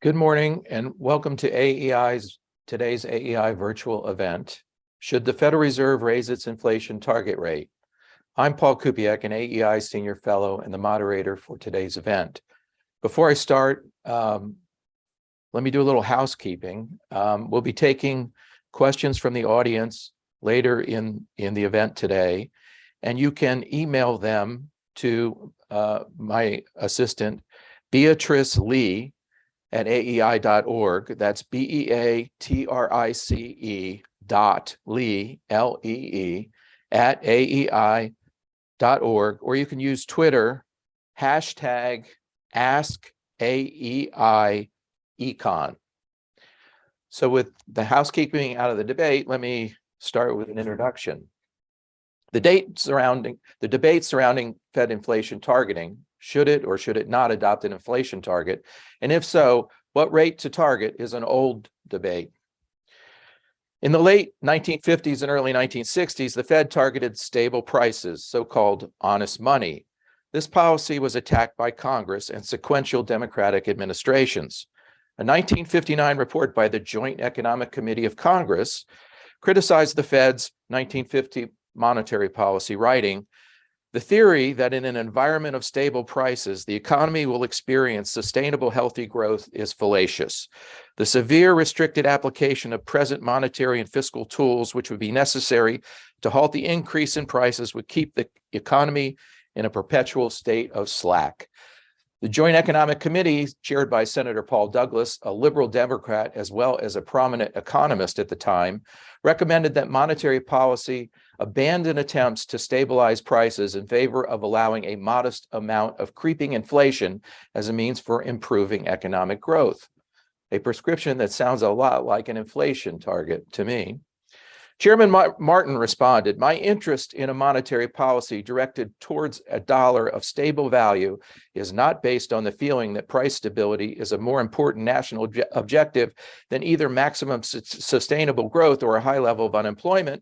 Good morning and welcome to today's AEI virtual event. Should the Federal Reserve raise its inflation target rate? I'm Paul Kupiec, an AEI Senior Fellow and the moderator for today's event. Before I start, let me do a little housekeeping. We'll be taking questions from the audience later in the event today, and you can email them to my assistant, Beatrice Lee, at aei.org. That's BEATRICE.Lee, L-E-E, at aei.org, or you can use Twitter, hashtag AskAEIEcon. So with the housekeeping out of the debate, let me start with an introduction. The debate surrounding Fed inflation targeting, should it or should it not adopt an inflation target? And if so, what rate to target is an old debate. In the late 1950s and early 1960s, the Fed targeted stable prices, so-called honest money. This policy was attacked by Congress and sequential Democratic administrations. A 1959 report by the Joint Economic Committee of Congress criticized the Fed's 1950 monetary policy, writing, "The theory that in an environment of stable prices, the economy will experience sustainable, healthy growth is fallacious. The severe restricted application of present monetary and fiscal tools, which would be necessary to halt the increase in prices, would keep the economy in a perpetual state of slack." The Joint Economic Committee, chaired by Senator Paul Douglas, a liberal Democrat as well as a prominent economist at the time, recommended that monetary policy abandon attempts to stabilize prices in favor of allowing a modest amount of creeping inflation as a means for improving economic growth. A prescription that sounds a lot like an inflation target to me. Chairman Martin responded, "My interest in a monetary policy directed towards a dollar of stable value is not based on the feeling that price stability is a more important national objective than either maximum sustainable growth or a high level of employment,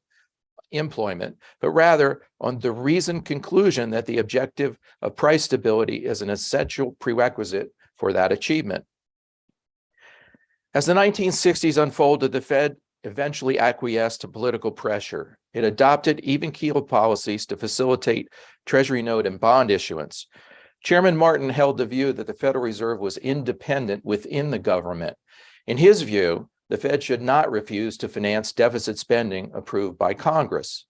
but rather on the reasoned conclusion that the objective of price stability is an essential prerequisite for that achievement." As the 1960s unfolded, the Fed eventually acquiesced to political pressure. It adopted even-keel policies to facilitate Treasury note and bond issuance. Chairman Martin held the view that the Federal Reserve was independent within the government. In his view, the Fed should not refuse to finance deficit spending approved by Congress.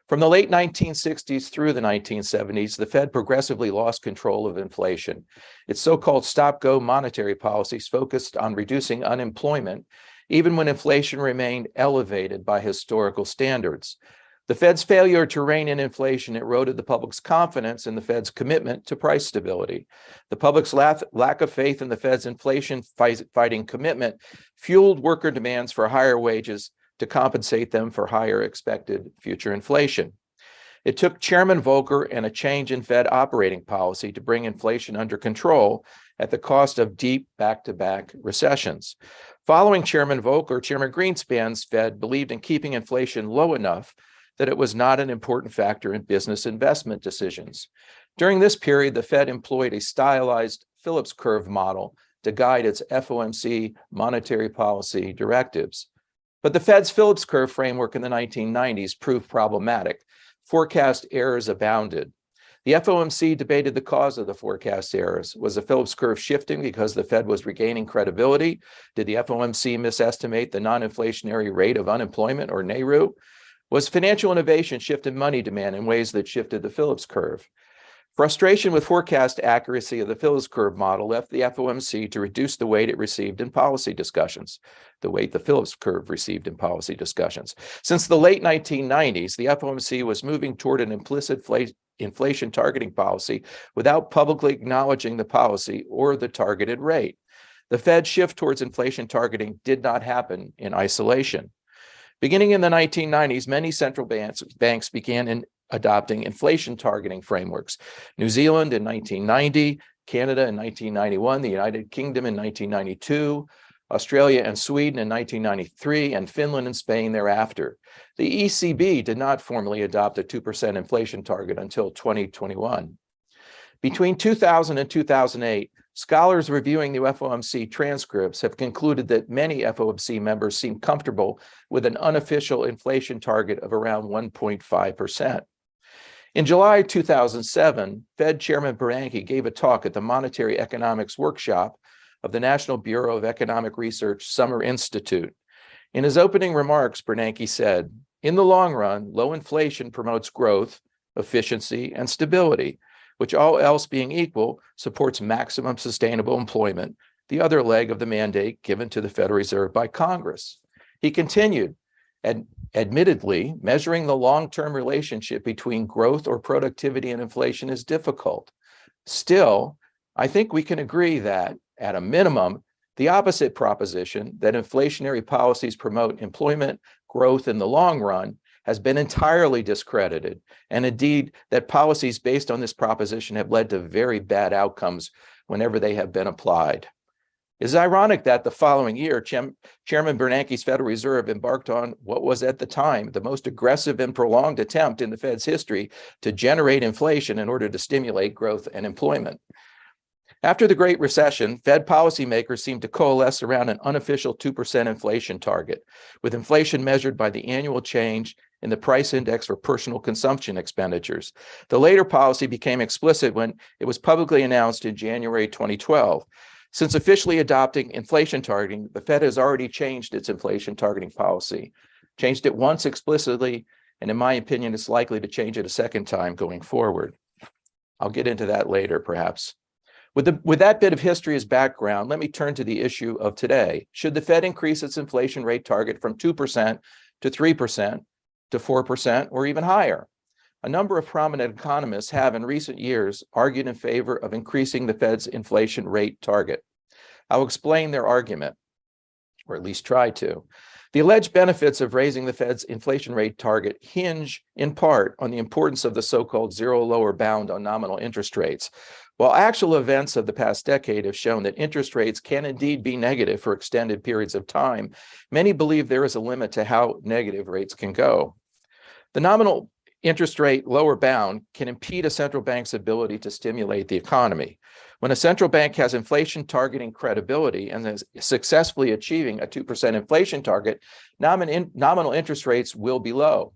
From the late 1960s through the 1970s, the Fed progressively lost control of inflation. Its so-called stop-go monetary policies focused on reducing unemployment, even when inflation remained elevated by historical standards. The Fed's failure to rein in inflation eroded the public's confidence in the Fed's commitment to price stability. The public's lack of faith in the Fed's inflation-fighting commitment fueled worker demands for higher wages to compensate them for higher expected future inflation. It took Chairman Volcker and a change in Fed operating policy to bring inflation under control at the cost of deep back-to-back recessions. Following Chairman Volcker, Chairman Greenspan's Fed believed in keeping inflation low enough that it was not an important factor in business investment decisions. During this period, the Fed employed a stylized Phillips curve model to guide its FOMC monetary policy directives. But the Fed's Phillips curve framework in the 1990s proved problematic. Forecast errors abounded. The FOMC debated the cause of the forecast errors. Was the Phillips curve shifting because the Fed was regaining credibility? Did the FOMC misestimate the non-inflationary rate of unemployment, or NAIRU? Was financial innovation shifted money demand in ways that shifted the Phillips curve? Frustration with forecast accuracy of the Phillips curve model left the FOMC to reduce the weight it received in policy discussions, the weight the Phillips curve received in policy discussions. Since the late 1990s, the FOMC was moving toward an implicit inflation targeting policy without publicly acknowledging the policy or the targeted rate. The Fed's shift towards inflation targeting did not happen in isolation. Beginning in the 1990s, many central banks began adopting inflation targeting frameworks. New Zealand in 1990, Canada in 1991, the United Kingdom in 1992, Australia and Sweden in 1993, and Finland and Spain thereafter. The ECB did not formally adopt a 2% inflation target until 2021. Between 2000 and 2008, Scholars reviewing the FOMC transcripts have concluded that many FOMC members seem comfortable with an unofficial inflation target of around 1.5%. In July 2007, Fed Chairman Bernanke gave a talk at the Monetary Economics Workshop of the National Bureau of Economic Research Summer Institute. In his opening remarks, Bernanke said, "In the long run, low inflation promotes growth, efficiency, and stability, which, all else being equal, supports maximum sustainable employment, the other leg of the mandate given to the Federal Reserve by Congress." He continued, admittedly, measuring the long-term relationship between growth or productivity and inflation is difficult. Still, I think we can agree that, at a minimum, the opposite proposition, that inflationary policies promote employment growth in the long run, has been entirely discredited, and indeed that policies based on this proposition have led to very bad outcomes whenever they have been applied. It's ironic that the following year, Chairman Bernanke's Federal Reserve embarked on what was at the time the most aggressive and prolonged attempt in the Fed's history to generate inflation in order to stimulate growth and employment. After the Great Recession, Fed policymakers seemed to coalesce around an unofficial 2% inflation target, with inflation measured by the annual change in the price index for personal consumption expenditures. The later policy became explicit when it was publicly announced in January 2012. Since officially adopting inflation targeting, the Fed has already changed its inflation targeting policy, changed it once explicitly, and in my opinion, it's likely to change it a second time going forward. I'll get into that later, perhaps. With that bit of history as background, let me turn to the issue of today. Should the Fed increase its inflation rate target from 2% to 3% to 4% or even higher? A number of prominent economists have in recent years argued in favor of increasing the Fed's inflation rate target. I'll explain their argument, or at least try to. The alleged benefits of raising the Fed's inflation rate target hinge in part on the importance of the so-called zero lower bound on nominal interest rates. While actual events of the past decade have shown that interest rates can indeed be negative for extended periods of time, many believe there is a limit to how negative rates can go. The nominal interest rate lower bound can impede a central bank's ability to stimulate the economy. When a central bank has inflation targeting credibility and is successfully achieving a 2% inflation target, nominal interest rates will be low.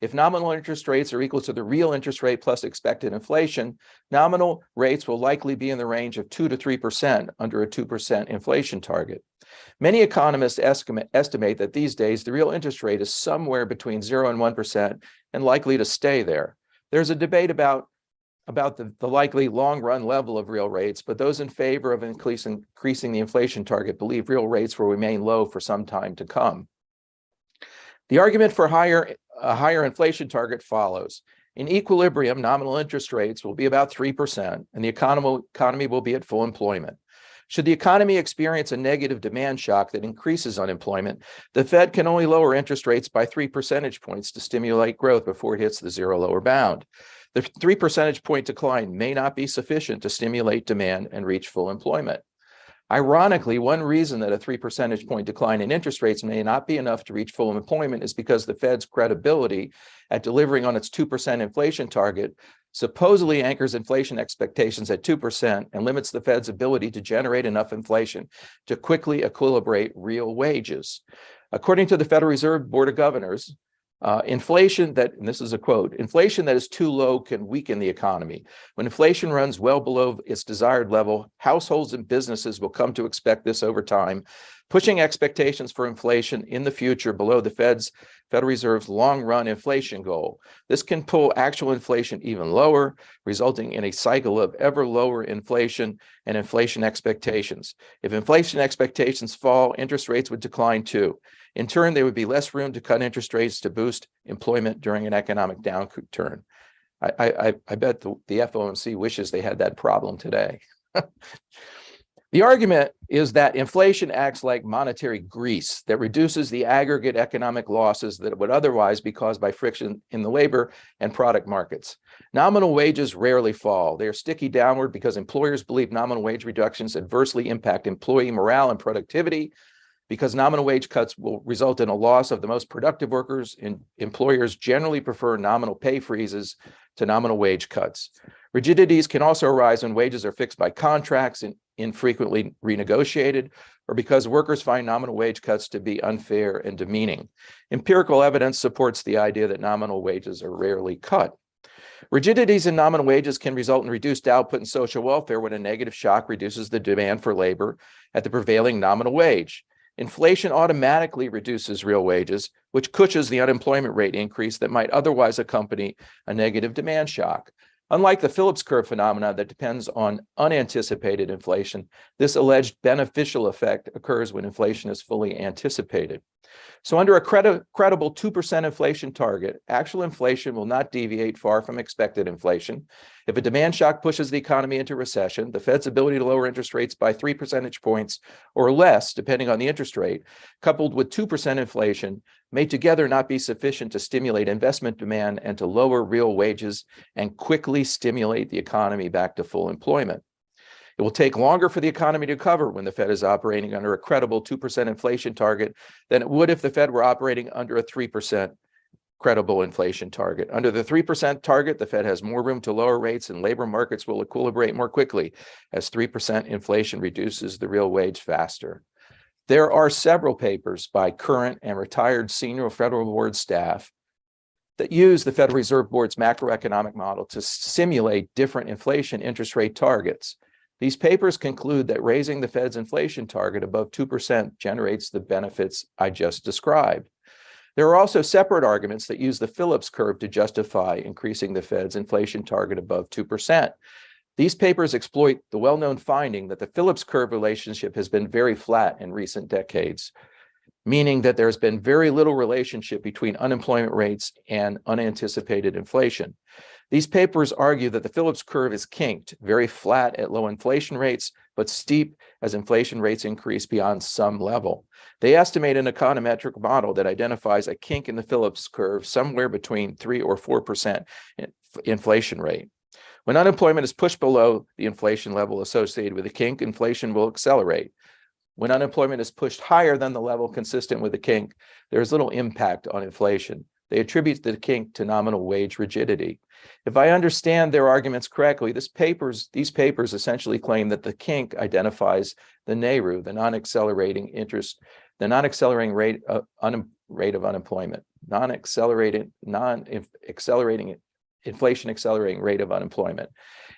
If nominal interest rates are equal to the real interest rate plus expected inflation, nominal rates will likely be in the range of 2 to 3% under a 2% inflation target. Many economists estimate that these days the real interest rate is somewhere between 0 and 1% and likely to stay there. There's a debate about the likely long-run level of real rates, but those in favor of increasing the inflation target believe real rates will remain low for some time to come. The argument for a higher inflation target follows. In equilibrium, nominal interest rates will be about 3%, and the economy will be at full employment. Should the economy experience a negative demand shock that increases unemployment, the Fed can only lower interest rates by 3 percentage points to stimulate growth before it hits the zero lower bound. The 3 percentage point decline may not be sufficient to stimulate demand and reach full employment. Ironically, one reason that a 3 percentage point decline in interest rates may not be enough to reach full employment is because the Fed's credibility at delivering on its 2% inflation target supposedly anchors inflation expectations at 2% and limits the Fed's ability to generate enough inflation to quickly equilibrate real wages. According to the Federal Reserve Board of Governors, inflation that, and this is a quote, inflation that is too low can weaken the economy. When inflation runs well below its desired level, households and businesses will come to expect this over time, pushing expectations for inflation in the future below the Federal Reserve's long-run inflation goal. This can pull actual inflation even lower, resulting in a cycle of ever lower inflation and inflation expectations. If inflation expectations fall, interest rates would decline too. In turn, there would be less room to cut interest rates to boost employment during an economic downturn. I bet the FOMC wishes they had that problem today. The argument is that inflation acts like monetary grease that reduces the aggregate economic losses that would otherwise be caused by friction in the labor and product markets. Nominal wages rarely fall. They are sticky downward because employers believe nominal wage reductions adversely impact employee morale and productivity. Because nominal wage cuts will result in a loss of the most productive workers, and employers generally prefer nominal pay freezes to nominal wage cuts. Rigidities can also arise when wages are fixed by contracts, and infrequently renegotiated, or because workers find nominal wage cuts to be unfair and demeaning. Empirical evidence supports the idea that nominal wages are rarely cut. Rigidities in nominal wages can result in reduced output and social welfare when a negative shock reduces the demand for labor at the prevailing nominal wage. Inflation automatically reduces real wages, which cushions the unemployment rate increase that might otherwise accompany a negative demand shock. Unlike the Phillips curve phenomena that depends on unanticipated inflation, this alleged beneficial effect occurs when inflation is fully anticipated. So under a credible 2% inflation target, actual inflation will not deviate far from expected inflation. If a demand shock pushes the economy into recession, the Fed's ability to lower interest rates by 3 percentage points or less, depending on the interest rate, coupled with 2% inflation, may together not be sufficient to stimulate investment demand and to lower real wages and quickly stimulate the economy back to full employment. It will take longer for the economy to recover when the Fed is operating under a credible 2% inflation target than it would if the Fed were operating under a 3% credible inflation target. Under the 3% target, the Fed has more room to lower rates and labor markets will equilibrate more quickly as 3% inflation reduces the real wage faster. There are several papers by current and retired senior Federal Board staff that use the Federal Reserve Board's macroeconomic model to simulate different inflation interest rate targets. These papers conclude that raising the Fed's inflation target above 2% generates the benefits I just described. There are also separate arguments that use the Phillips curve to justify increasing the Fed's inflation target above 2%. These papers exploit the well-known finding that the Phillips curve relationship has been very flat in recent decades, meaning that there's been very little relationship between unemployment rates and unanticipated inflation. These papers argue that the Phillips curve is kinked, very flat at low inflation rates, but steep as inflation rates increase beyond some level. They estimate an econometric model that identifies a kink in the Phillips curve somewhere between 3 or 4% inflation rate. When unemployment is pushed below the inflation level associated with the kink, inflation will accelerate. When unemployment is pushed higher than the level consistent with the kink, there is little impact on inflation. They attribute the kink to nominal wage rigidity. If I understand their arguments correctly, these papers essentially claim that the kink identifies the NAIRU, the non-accelerating rate of unemployment, inflation accelerating rate of unemployment.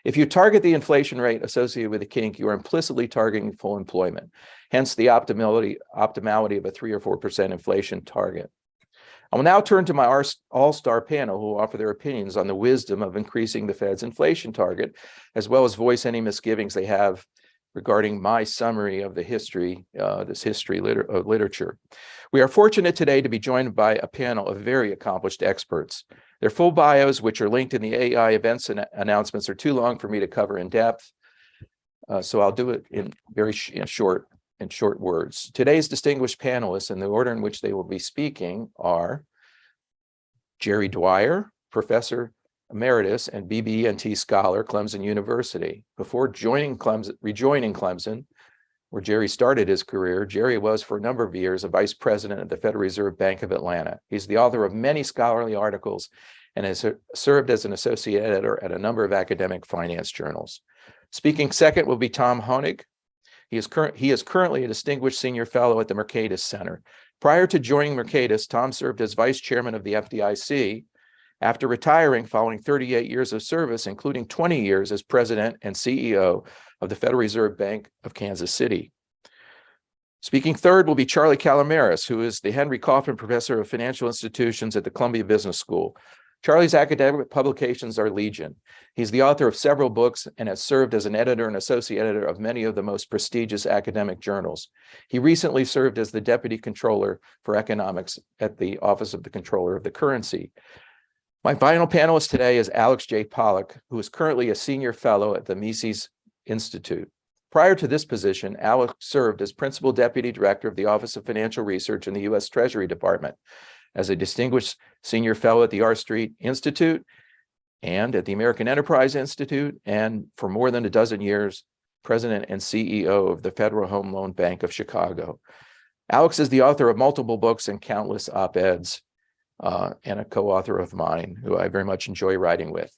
If you target the inflation rate associated with the kink, you are implicitly targeting full employment, hence the optimality of a 3 or 4% inflation target. I will now turn to my all-star panel who will offer their opinions on the wisdom of increasing the Fed's inflation target, as well as voice any misgivings they have regarding my summary of the history, literature. We are fortunate today to be joined by a panel of very accomplished experts. Their full bios, which are linked in the AI events and announcements, are too long for me to cover in depth, so I'll do it in very short words. Today's distinguished panelists, in the order in which they will be speaking, are Jerry Dwyer, Professor Emeritus and BB&T Scholar, Clemson University. Before rejoining Clemson, where Jerry started his career, Jerry was for a number of years a vice president at the Federal Reserve Bank of Atlanta. He's the author of many scholarly articles and has served as an associate editor at a number of academic finance journals. Speaking second will be Tom Honig. He is currently a distinguished senior fellow at the Mercatus Center. Prior to joining Mercatus, Tom served as vice chairman of the FDIC. After retiring following 38 years of service, including 20 years as president and CEO of the Federal Reserve Bank of Kansas City. Speaking third will be Charlie Calomiris, who is the Henry Kaufman Professor of Financial Institutions at the Columbia Business School. Charlie's academic publications are legion. He's the author of several books and has served as an editor and associate editor of many of the most prestigious academic journals. He recently served as the Deputy Controller for Economics at the Office of the Controller of the Currency. My final panelist today is Alex J. Pollack, who is currently a senior fellow at the Mises Institute. Prior to this position, Alex served as Principal Deputy Director of the Office of Financial Research in the U.S. Treasury Department, as a distinguished senior fellow at the R Street Institute and at the American Enterprise Institute, and for more than a dozen years, President and CEO of the Federal Home Loan Bank of Chicago. Alex is the author of multiple books and countless op-eds, and a co-author of mine, who I very much enjoy writing with.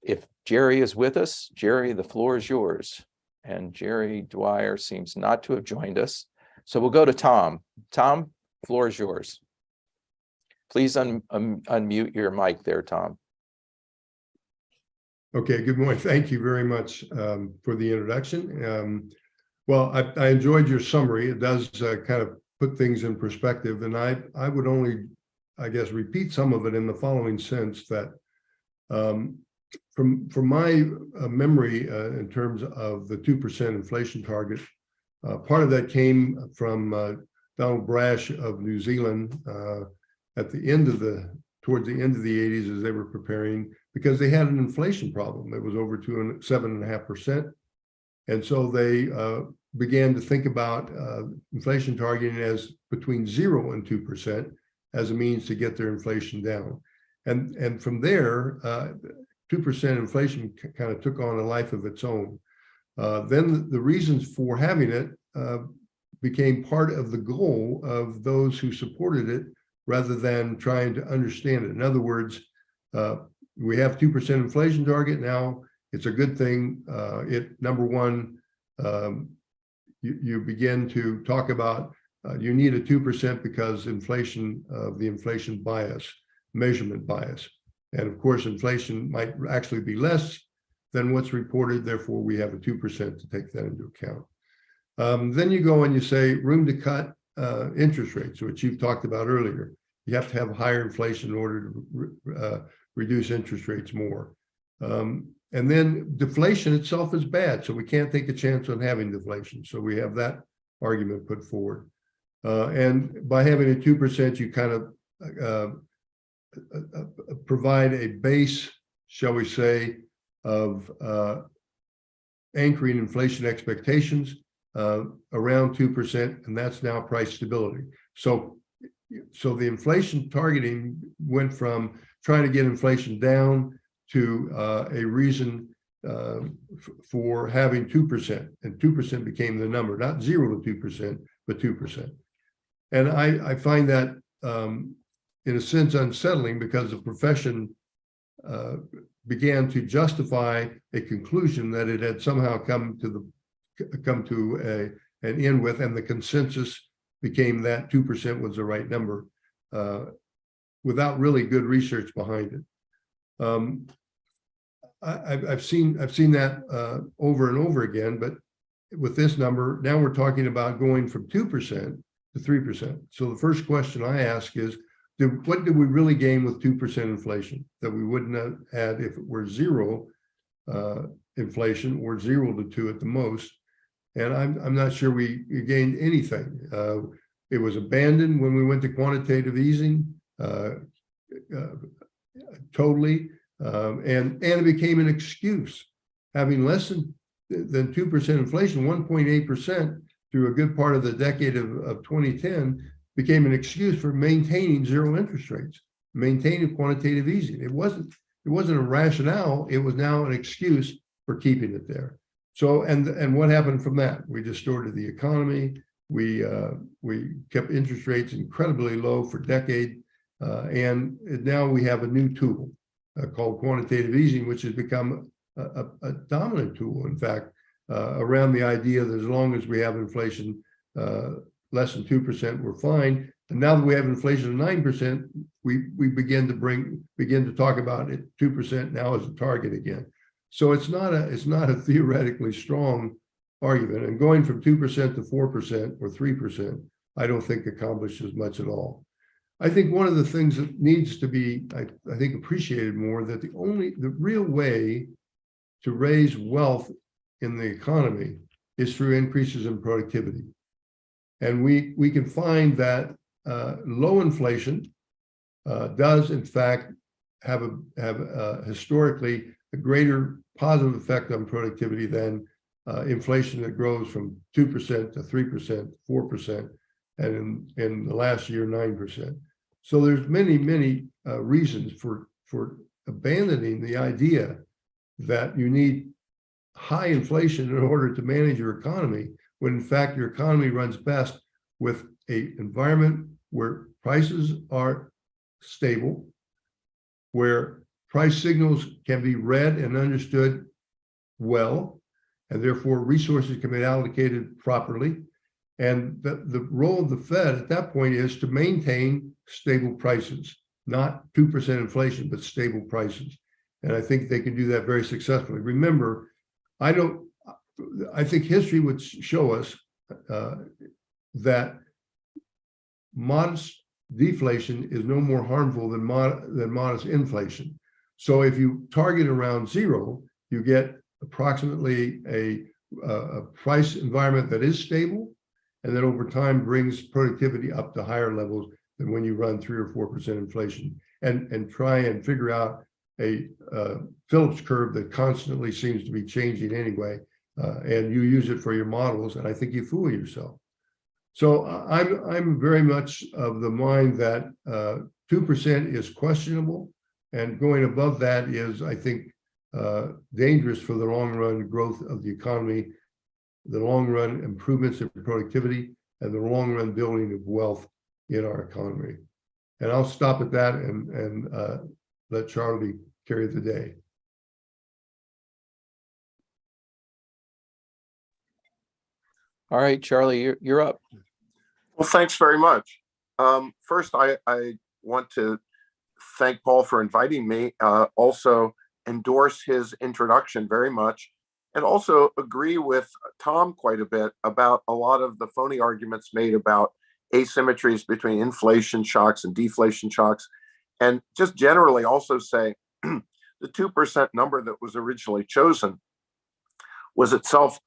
If Jerry is with us, Jerry, the floor is yours. and Jerry Dwyer seems not to have joined us. So we'll go to Tom. Tom, floor is yours. Please unmute your mic there, Tom. Okay, good morning. Thank you very much for the introduction. Well, I enjoyed your summary. It does kind of put things in perspective, and I would only, I guess, repeat some of it in the following sense that from my memory in terms of the 2% inflation target, part of that came from Donald Brash of New Zealand at the end of towards the end of the 80s as they were preparing, because they had an inflation problem. It was over 7.5%. And so they began to think about inflation targeting as between 0 and 2% as a means to get their inflation down. And from there, 2% inflation kind of took on a life of its own. Then the reasons for having it became part of the goal of those who supported it, rather than trying to understand it. In other words, we have 2% inflation target now. It's a good thing. Number one, you begin to talk about you need a 2% because inflation of the inflation bias, measurement bias. And of course, inflation might actually be less than what's reported. Therefore, we have a 2% to take that into account. Then you go and you say room to cut interest rates, which you've talked about earlier. You have to have higher inflation in order to reduce interest rates more. And then deflation itself is bad, so we can't take a chance on having deflation. So we have that argument put forward. And by having a 2%, you kind of provide a base, shall we say, of anchoring inflation expectations around 2%, and that's now price stability. So the inflation targeting went from trying to get inflation down to a reason for having 2%, and 2% became the number, not 0 to 2%, but 2%. And I find that in a sense unsettling, because the profession began to justify a conclusion that it had somehow come to an end with, and the consensus became that 2% was the right number, without really good research behind it. I've seen that over and over again, but with this number, now we're talking about going from 2% to 3%. So the first question I ask is, what did we really gain with 2% inflation that we wouldn't have had if it were 0 inflation, or 0 to 2 at the most? And I'm not sure we gained anything. It was abandoned when we went to quantitative easing, totally, and it became an excuse. Having less than 2% inflation, 1.8% through a good part of the decade of 2010, became an excuse for maintaining 0 interest rates, maintaining quantitative easing. It wasn't a rationale. It was now an excuse for keeping it there. So, and what happened from that? We distorted the economy. We kept interest rates incredibly low for decades, and now we have a new tool called quantitative easing, which has become a dominant tool, in fact, around the idea that as long as we have inflation less than 2%, we're fine. And now that we have inflation of 9%, we begin to talk about it 2% now as a target again. So it's not a theoretically strong argument. And going from 2% to 4% or 3%, I don't think accomplishes much at all. I think one of the things that needs to be, I think, appreciated more, that the real way to raise wealth in the economy is through increases in productivity. And we can find that low inflation does in fact have historically a greater positive effect on productivity than inflation that grows from 2% to 3%, 4%, and in the last year, 9%. So there's many reasons for abandoning the idea that you need high inflation in order to manage your economy, when in fact your economy runs best with an environment where prices are stable, where price signals can be read and understood well, and therefore resources can be allocated properly. And the role of the Fed at that point is to maintain stable prices, not 2% inflation, but stable prices. And I think they can do that very successfully. Remember, I think history would show us that modest deflation is no more harmful than modest inflation. So if you target around zero, you get approximately a price environment that is stable, and then over time brings productivity up to higher levels than when you run 3 or 4% inflation and try and figure out a Phillips curve that constantly seems to be changing anyway, and you use it for your models, and I think you fool yourself. So I'm very much of the mind that 2% is questionable, and going above that is, I think, dangerous for the long run growth of the economy, the long run improvements in productivity, and the long run building of wealth in our economy. And I'll stop at that and let Charlie carry the day. All right, Charlie, you're up. Well, thanks very much. First, I want to thank Paul for inviting me, also endorse his introduction very much, and also agree with Tom quite a bit about a lot of the phony arguments made about asymmetries between inflation shocks and deflation shocks, and just generally also say the 2% number that was originally chosen was itself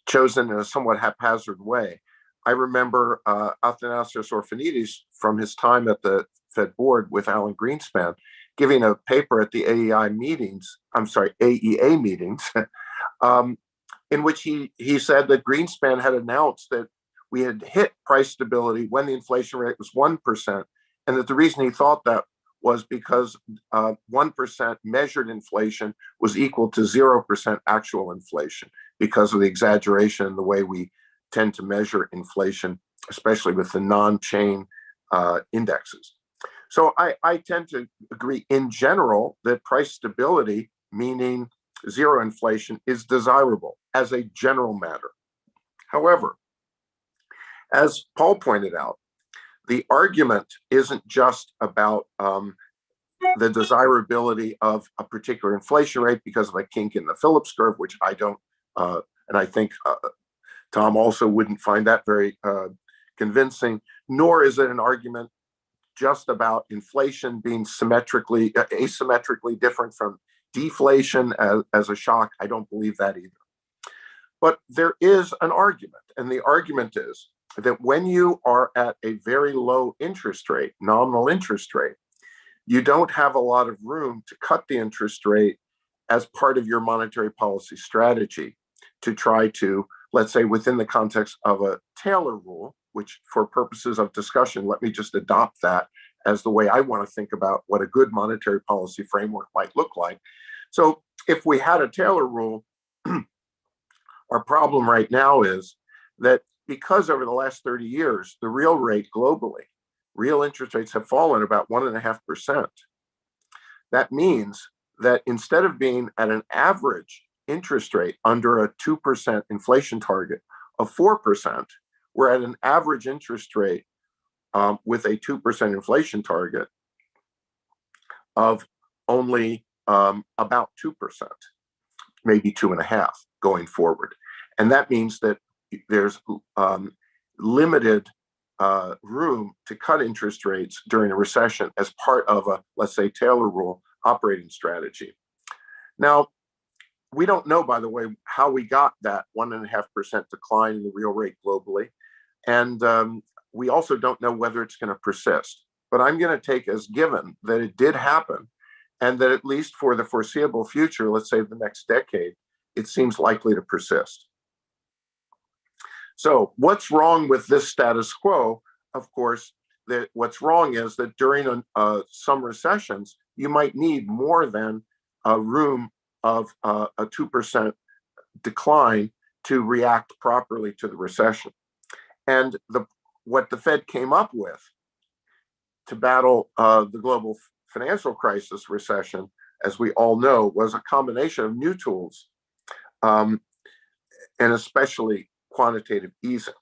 chosen in a somewhat haphazard way. I remember Athanasios Orphanides from his time at the Fed board with Alan Greenspan giving a paper at the AEA meetings, in which he said that Greenspan had announced that we had hit price stability when the inflation rate was 1%, and that the reason he thought that was because 1% measured inflation was equal to 0% actual inflation because of the exaggeration in the way we tend to measure inflation, especially with the non-chain indexes. So I tend to agree in general that price stability, meaning zero inflation, is desirable as a general matter. However, as Paul pointed out, the argument isn't just about the desirability of a particular inflation rate because of a kink in the Phillips curve, which I don't, and I think Tom also wouldn't find that very convincing, nor is it an argument just about inflation being asymmetrically different from deflation as a shock. I don't believe that either. But there is an argument, and the argument is that when you are at a very low interest rate, nominal interest rate, you don't have a lot of room to cut the interest rate as part of your monetary policy strategy to try to, let's say, within the context of a Taylor rule, which for purposes of discussion, let me just adopt that as the way I want to think about what a good monetary policy framework might look like. So if we had a Taylor rule, our problem right now is that because over the last 30 years, the real rate globally, real interest rates have fallen about 1.5%. That means that instead of being at an average interest rate under a 2% inflation target of 4%, we're at an average interest rate with a 2% inflation target of only about 2%, maybe 2.5% going forward. And that means that there's limited room to cut interest rates during a recession as part of a, let's say, Taylor rule operating strategy. Now, we don't know, by the way, how we got that 1.5% decline in the real rate globally. And we also don't know whether it's going to persist. But I'm going to take as given that it did happen, and that at least for the foreseeable future, let's say the next decade, it seems likely to persist. So what's wrong with this status quo? Of course, that what's wrong is that during some recessions, you might need more than a room of a 2% decline to react properly to the recession. And what the Fed came up with to battle the global financial crisis recession, as we all know, was a combination of new tools. and especially quantitative easing.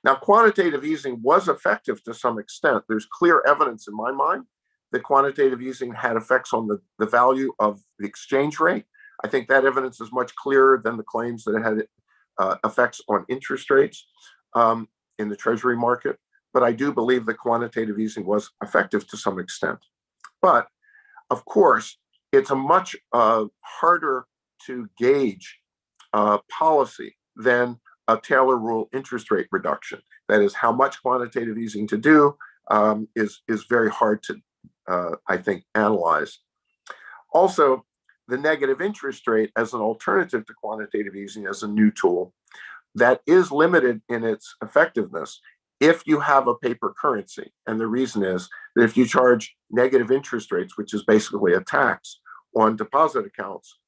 Now, quantitative easing was effective to some extent. There's clear evidence in my mind that quantitative easing had effects on the value of the exchange rate. I think that evidence is much clearer than the claims that it had effects on interest rates in the treasury market. But I do believe that quantitative easing was effective to some extent. But of course, it's a much harder to gauge policy than a Taylor rule interest rate reduction. That is, how much quantitative easing to do is very hard to, I think, analyze. Also, the negative interest rate as an alternative to quantitative easing as a new tool that is limited in its effectiveness if you have a paper currency. And the reason is that if you charge negative interest rates, which is basically a tax on deposit accounts,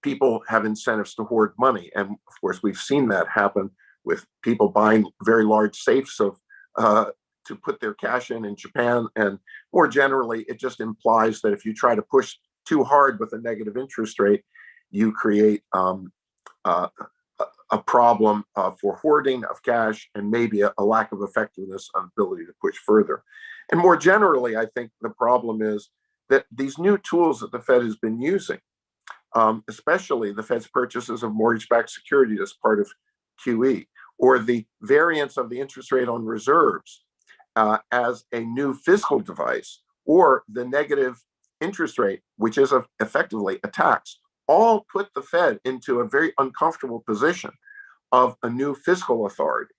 people have incentives to hoard money. And of course, we've seen that happen with people buying very large safes of to put their cash in Japan. And more generally, it just implies that if you try to push too hard with a negative interest rate, you create a problem for hoarding of cash and maybe a lack of effectiveness on ability to push further. And more generally, I think the problem is that these new tools that the Fed has been using, especially the Fed's purchases of mortgage-backed securities as part of QE, or the variance of the interest rate on reserves as a new fiscal device, or the negative interest rate, which is effectively a tax, all put the Fed into a very uncomfortable position of a new fiscal authority,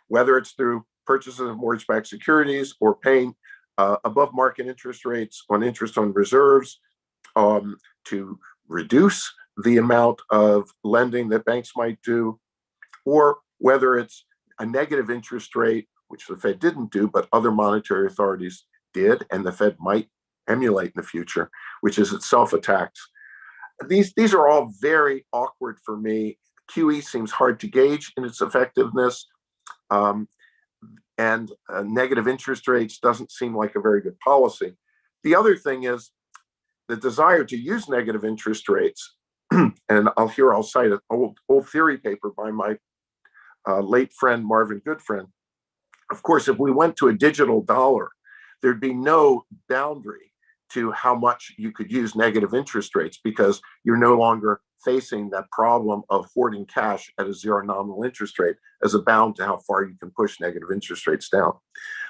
whether it's through purchases of mortgage-backed securities or paying above market interest rates on interest on reserves to reduce the amount of lending that banks might do, or whether it's a negative interest rate, which the Fed didn't do, but other monetary authorities did, and the Fed might emulate in the future, which is itself a tax. These are all very awkward for me. QE seems hard to gauge in its effectiveness, and negative interest rates doesn't seem like a very good policy. The other thing is the desire to use negative interest rates, and I'll cite an old theory paper by my late friend Marvin Goodfriend. Of course, if we went to a digital dollar, there'd be no boundary to how much you could use negative interest rates, because you're no longer facing that problem of hoarding cash at a zero nominal interest rate as a bound to how far you can push negative interest rates down.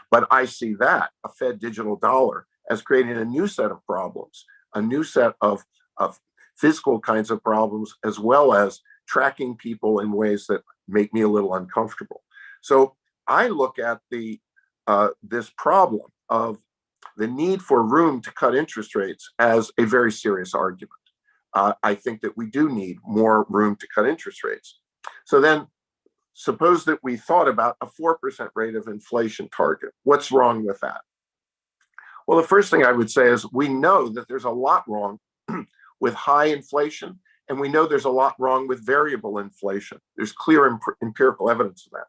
But I see that, a Fed digital dollar, as creating a new set of problems, a new set of fiscal kinds of problems, as well as tracking people in ways that make me a little uncomfortable. So I look at this problem of the need for room to cut interest rates as a very serious argument. I think that we do need more room to cut interest rates. So then suppose that we thought about a 4% rate of inflation target. What's wrong with that? Well, the first thing I would say is we know that there's a lot wrong with high inflation, and we know there's a lot wrong with variable inflation. There's clear empirical evidence of that.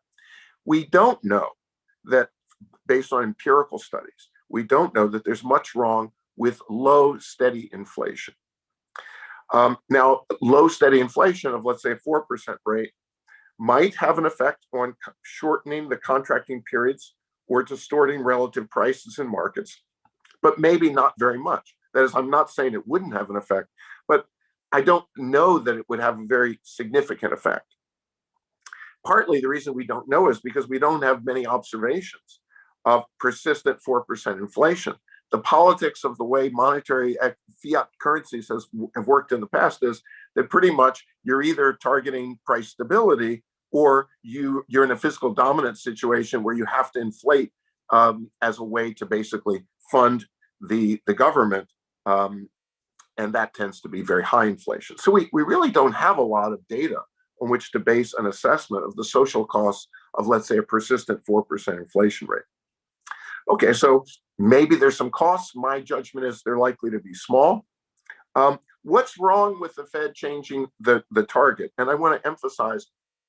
We don't know that, based on empirical studies, we don't know that there's much wrong with low, steady inflation. Now, low, steady inflation of, let's say, a 4% rate might have an effect on shortening the contracting periods or distorting relative prices in markets, but maybe not very much. That is, I'm not saying it wouldn't have an effect, but I don't know that it would have a very significant effect. Partly the reason we don't know is because we don't have many observations of persistent 4% inflation. The politics of the way monetary fiat currencies have worked in the past is that pretty much you're either targeting price stability or you're in a fiscal dominant situation where you have to inflate as a way to basically fund the government. And that tends to be very high inflation. So we really don't have a lot of data on which to base an assessment of the social costs of, let's say, a persistent 4% inflation rate. Okay, so maybe there's some costs. My judgment is they're likely to be small. What's wrong with the Fed changing the target? And I want to emphasize,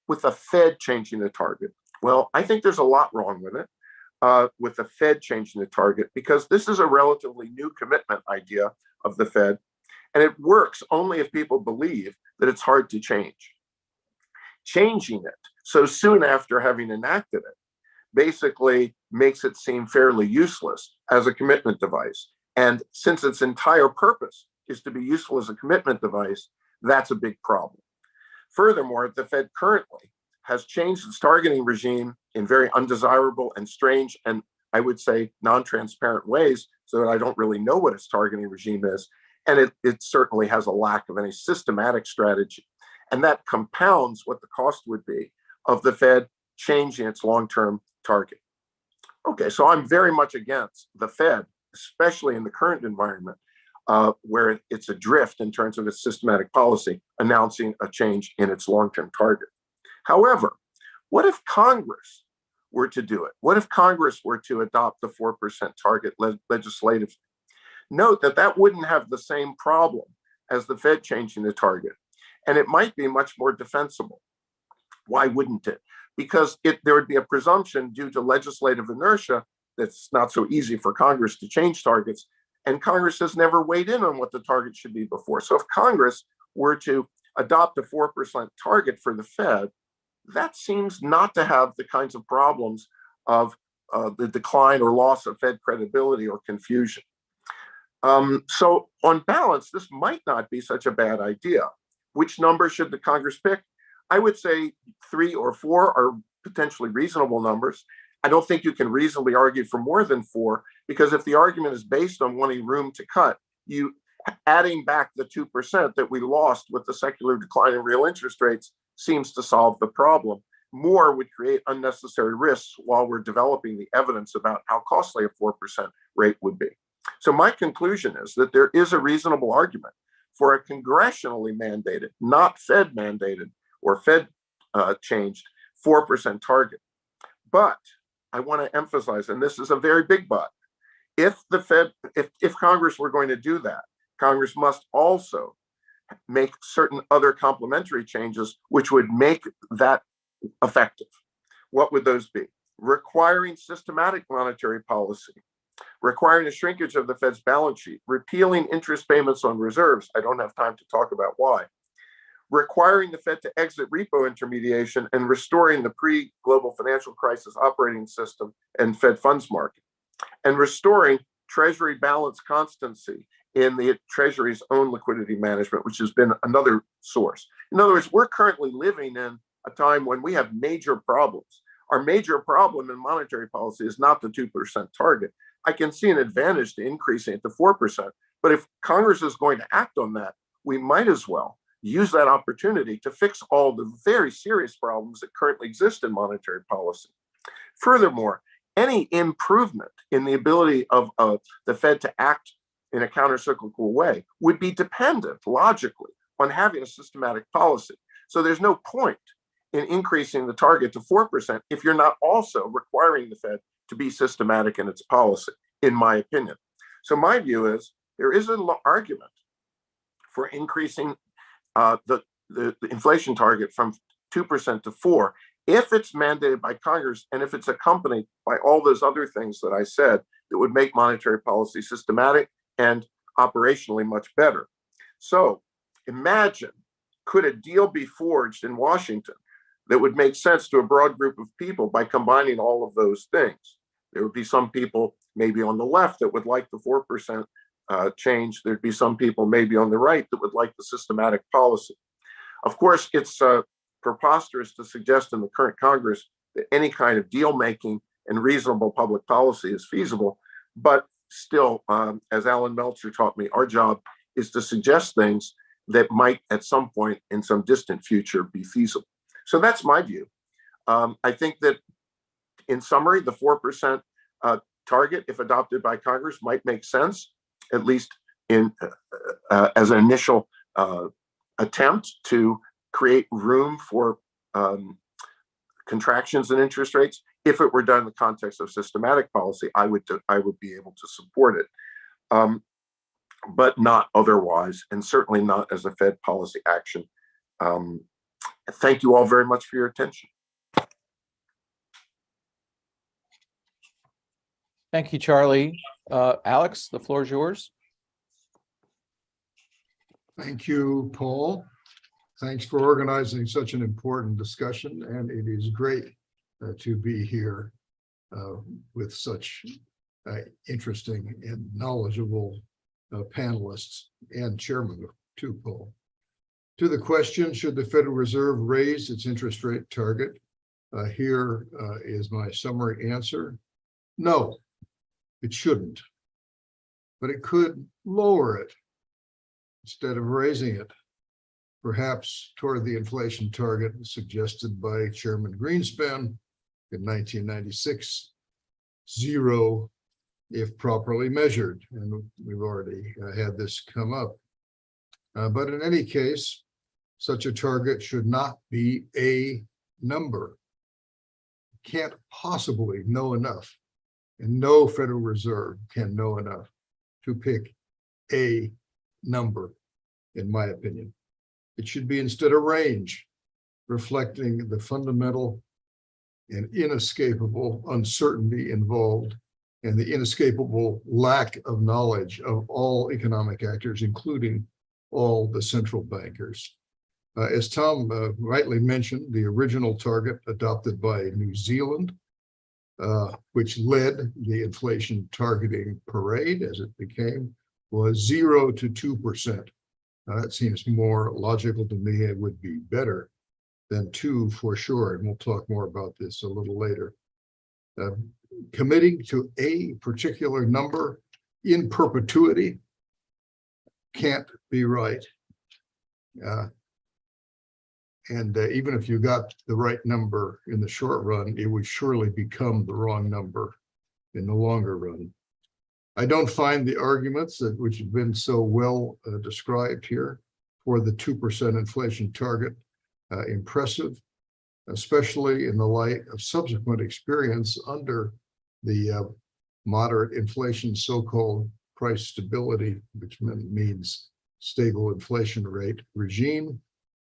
with the Fed changing the target. Well, I think there's a lot wrong with it, with the Fed changing the target, because this is a relatively new commitment idea of the Fed, and it works only if people believe that it's hard to change. changing it so soon after having enacted it basically makes it seem fairly useless as a commitment device. And since its entire purpose is to be useful as a commitment device, that's a big problem. Furthermore, the Fed currently has changed its targeting regime in very undesirable and strange, and I would say non-transparent ways, so that I don't really know what its targeting regime is. And it certainly has a lack of any systematic strategy. And that compounds what the cost would be of the Fed changing its long-term target. Okay, so I'm very much against the Fed, especially in the current environment, where it's adrift in terms of its systematic policy, announcing a change in its long-term target. However, what if Congress were to do it? What if Congress were to adopt the 4% target legislatively? Note that that wouldn't have the same problem as the Fed changing the target, and it might be much more defensible. Why wouldn't it? Because there would be a presumption due to legislative inertia that's not so easy for Congress to change targets, and Congress has never weighed in on what the target should be before. So if Congress were to adopt a 4% target for the Fed, that seems not to have the kinds of problems of the decline or loss of Fed credibility or confusion. So on balance, this might not be such a bad idea. Which number should the Congress pick? I would say 3 or 4 are potentially reasonable numbers. I don't think you can reasonably argue for more than 4, because if the argument is based on wanting room to cut, you adding back the 2% that we lost with the secular decline in real interest rates seems to solve the problem. More would create unnecessary risks while we're developing the evidence about how costly a 4% rate would be. So my conclusion is that there is a reasonable argument for a congressionally mandated, not Fed mandated or Fed changed 4% target. But I want to emphasize, and this is a very big but, if the Fed, if Congress were going to do that, Congress must also make certain other complementary changes which would make that effective. What would those be? Requiring systematic monetary policy, requiring a shrinkage of the Fed's balance sheet, repealing interest payments on reserves. I don't have time to talk about why. Requiring the Fed to exit repo intermediation and restoring the pre-global financial crisis operating system and Fed funds market, and restoring Treasury balance constancy in the Treasury's own liquidity management, which has been another source. In other words, we're currently living in a time when we have major problems. Our major problem in monetary policy is not the 2% target. I can see an advantage to increasing it to 4%, but if Congress is going to act on that, we might as well use that opportunity to fix all the very serious problems that currently exist in monetary policy. Furthermore, any improvement in the ability of the Fed to act in a countercyclical way would be dependent, logically, on having a systematic policy. So there's no point in increasing the target to 4% if you're not also requiring the Fed to be systematic in its policy, in my opinion. So my view is there is an argument for increasing the inflation target from 2% to 4%, if it's mandated by Congress and if it's accompanied by all those other things that I said that would make monetary policy systematic and operationally much better. So imagine, could a deal be forged in Washington that would make sense to a broad group of people by combining all of those things? There would be some people maybe on the left that would like the 4% change. There'd be some people maybe on the right that would like the systematic policy. Of course, it's preposterous to suggest in the current Congress that any kind of deal making and reasonable public policy is feasible. But still, as Alan Meltzer taught me, our job is to suggest things that might at some point in some distant future be feasible. So that's my view. I think that in summary, the 4% target, if adopted by Congress, might make sense, at least in as an initial attempt to create room for contractions in interest rates. If it were done in the context of systematic policy, I would be able to support it, but not otherwise, and certainly not as a Fed policy action. Thank you all very much for your attention. Thank you, Charlie. Alex, the floor is yours. Thank you, Paul. Thanks for organizing such an important discussion, and it is great to be here with such interesting and knowledgeable panelists and chairman too, Paul. To the question, should the Federal Reserve raise its interest rate target? Here is my summary answer. No, it shouldn't. But it could lower it instead of raising it, perhaps toward the inflation target suggested by Chairman Greenspan in 1996, 0 if properly measured. And we've already had this come up. But in any case, such a target should not be a number. Can't possibly know enough, and no Federal Reserve can know enough to pick a number, in my opinion. It should be instead a range, reflecting the fundamental and inescapable uncertainty involved and the inescapable lack of knowledge of all economic actors, including all the central bankers. As Tom rightly mentioned, the original target adopted by New Zealand, which led the inflation targeting parade, as it became, was 0 to 2%. That seems more logical to me. It would be better than 2 for sure, and we'll talk more about this a little later. Committing to a particular number in perpetuity can't be right. Even if you got the right number in the short run, it would surely become the wrong number in the longer run. I don't find the arguments which have been so well described here for the 2% inflation target impressive, especially in the light of subsequent experience under the moderate inflation, so-called price stability, which means stable inflation rate regime,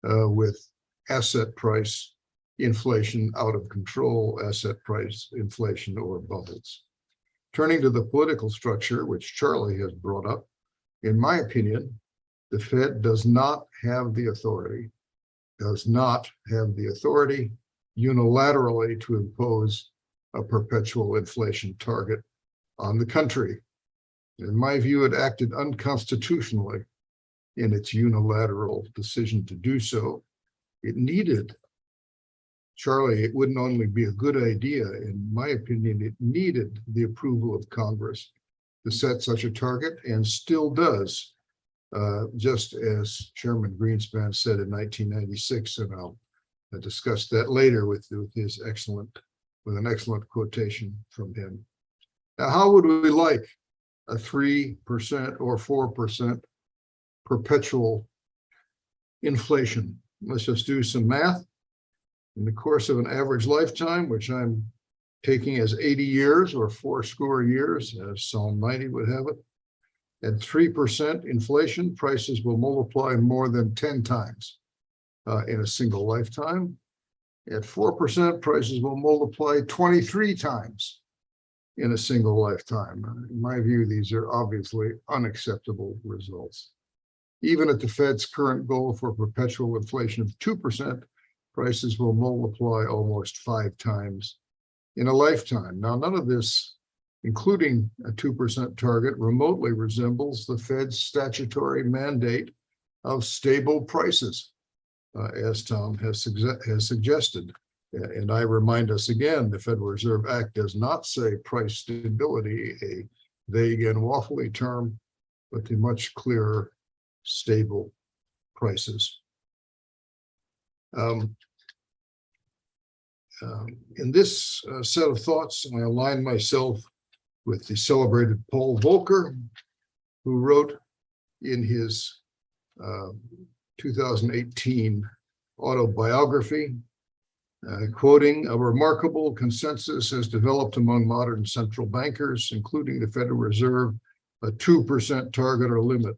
with asset price inflation out of control, asset price inflation or bubbles. Turning to the political structure, which Charlie has brought up, in my opinion, the Fed does not have the authority unilaterally to impose a perpetual inflation target on the country. In my view, it acted unconstitutionally in its unilateral decision to do so. It needed, Charlie, it wouldn't only be a good idea, in my opinion, it needed the approval of Congress to set such a target, and still does, just as Chairman Greenspan said in 1996, and I'll discuss that later with an excellent quotation from him. Now, how would we like a 3% or 4% perpetual inflation? Let's just do some math. In the course of an average lifetime, which I'm taking as 80 years or 80 years, as Psalm 90 would have it, at 3% inflation, prices will multiply more than 10 times in a single lifetime. At 4%, prices will multiply 23 times in a single lifetime. In my view, these are obviously unacceptable results. Even at the Fed's current goal for perpetual inflation of 2%, prices will multiply almost 5 times in a lifetime. Now, none of this, including a 2% target, remotely resembles the Fed's statutory mandate of stable prices, as Tom has suggested. And I remind us again, the Federal Reserve Act does not say price stability, a vague and waffly term, but the much clearer stable prices. In this set of thoughts, I align myself with the celebrated Paul Volcker, who wrote in his 2018 autobiography, quoting, "A remarkable consensus has developed among modern central bankers, including the Federal Reserve, a 2% target or limit.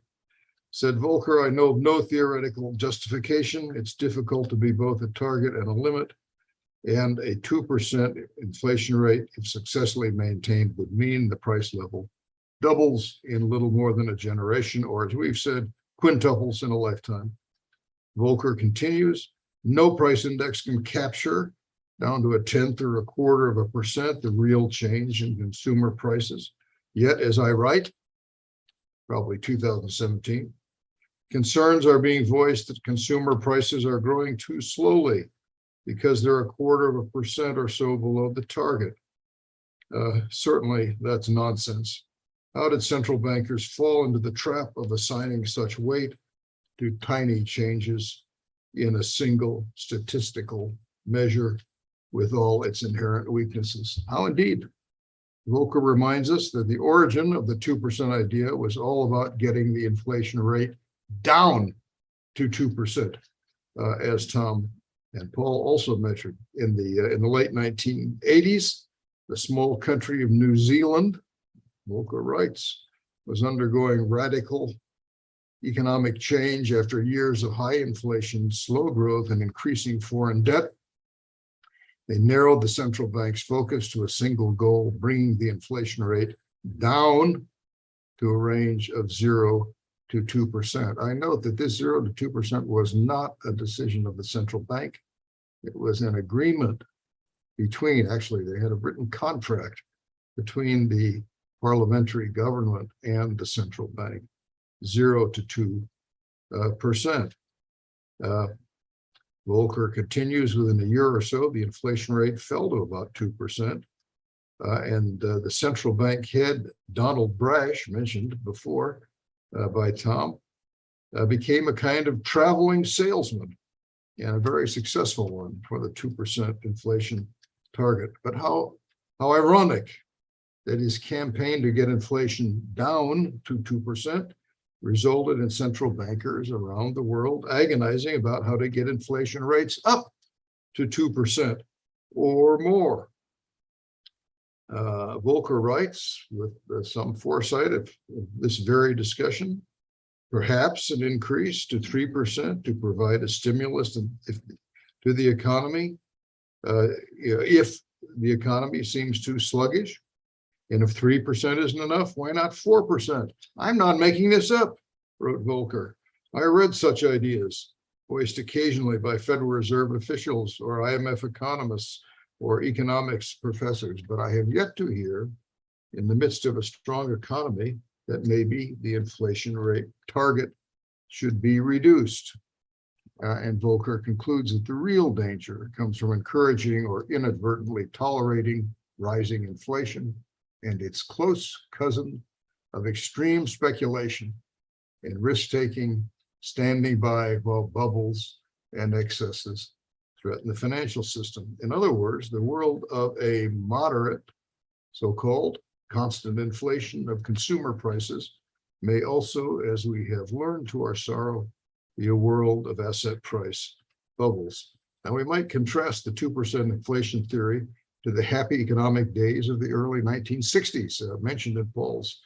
Said Volcker, I know of no theoretical justification. It's difficult to be both a target and a limit. And a 2% inflation rate, if successfully maintained, would mean the price level doubles in little more than a generation, or as we've said, quintuples in a lifetime. Volcker continues, no price index can capture down to 1/10 or 1/4% the real change in consumer prices. Yet, as I write, probably 2017, concerns are being voiced that consumer prices are growing too slowly because they're 1/4% or so below the target. Certainly, that's nonsense. How did central bankers fall into the trap of assigning such weight to tiny changes in a single statistical measure with all its inherent weaknesses? How indeed? Volcker reminds us that the origin of the 2% idea was all about getting the inflation rate down to 2%, as Tom and Paul also measured in the late 1980s. The small country of New Zealand, Volcker writes, was undergoing radical economic change after years of high inflation, slow growth, and increasing foreign debt. They narrowed the central bank's focus to a single goal, bringing the inflation rate down to a range of 0 to 2%. I note that this 0 to 2% was not a decision of the central bank. It was an agreement between, actually, they had a written contract between the parliamentary government and the central bank, 0 to 2%. Volcker continues, within a year or so, the inflation rate fell to about 2%. And the central bank head, Donald Brash, mentioned before by Tom, became a kind of traveling salesman, and a very successful one for the 2% inflation target. But how ironic that his campaign to get inflation down to 2% resulted in central bankers around the world agonizing about how to get inflation rates up to 2% or more. Volcker writes, with some foresight of this very discussion, perhaps an increase to 3% to provide a stimulus to the economy, if the economy seems too sluggish. And if 3% isn't enough, why not 4%? I'm not making this up, wrote Volcker. I read such ideas, voiced occasionally by Federal Reserve officials or IMF economists or economics professors, but I have yet to hear, in the midst of a strong economy, that maybe the inflation rate target should be reduced. And Volcker concludes that the real danger comes from encouraging or inadvertently tolerating rising inflation and its close cousin of extreme speculation and risk-taking, standing by while bubbles and excesses threaten the financial system. In other words, the world of a moderate, so-called constant inflation of consumer prices may also, as we have learned to our sorrow, be a world of asset price bubbles. Now, we might contrast the 2% inflation theory to the happy economic days of the early 1960s, mentioned in Paul's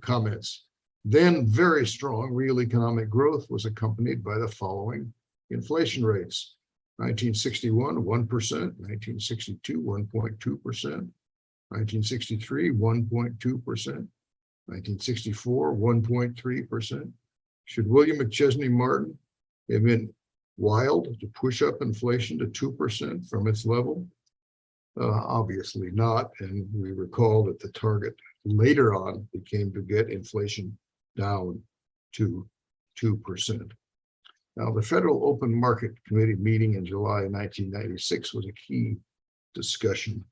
comments. Then very strong real economic growth was accompanied by the following inflation rates: 1961, 1%, 1962, 1.2%, 1963, 1.2%, 1964, 1.3%. Should William McChesney Martin have been wild to push up inflation to 2% from its level? Obviously not, and we recall that the target later on became to get inflation down to 2%. Now, the Federal Open Market Committee meeting in July 1996 was a key discussion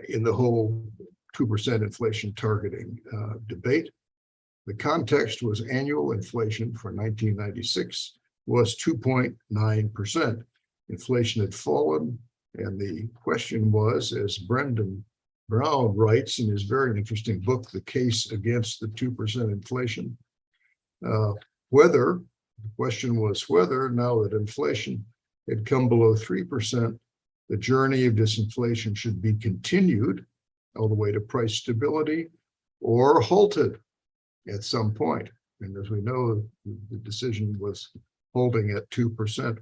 in the whole 2% inflation targeting debate. The context was annual inflation for 1996 was 2.9%. Inflation had fallen, and the question was, as Brendan Brown writes in his very interesting book, The Case Against the 2% Inflation, the question was whether, now that inflation had come below 3%, the journey of disinflation should be continued all the way to price stability or halted at some point. And as we know, the decision was holding at 2%.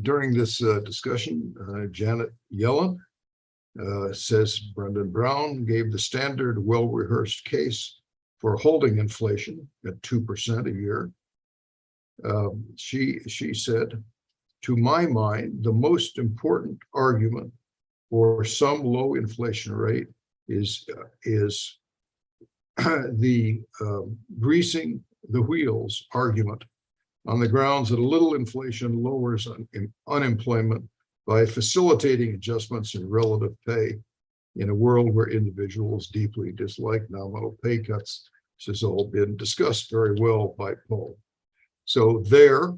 During this discussion, Janet Yellen, says Brendan Brown, gave the standard well-rehearsed case for holding inflation at 2% a year. She said, to my mind, the most important argument for some low inflation rate is the greasing the wheels argument on the grounds that a little inflation lowers unemployment by facilitating adjustments in relative pay in a world where individuals deeply dislike nominal pay cuts. This has all been discussed very well by Paul. So there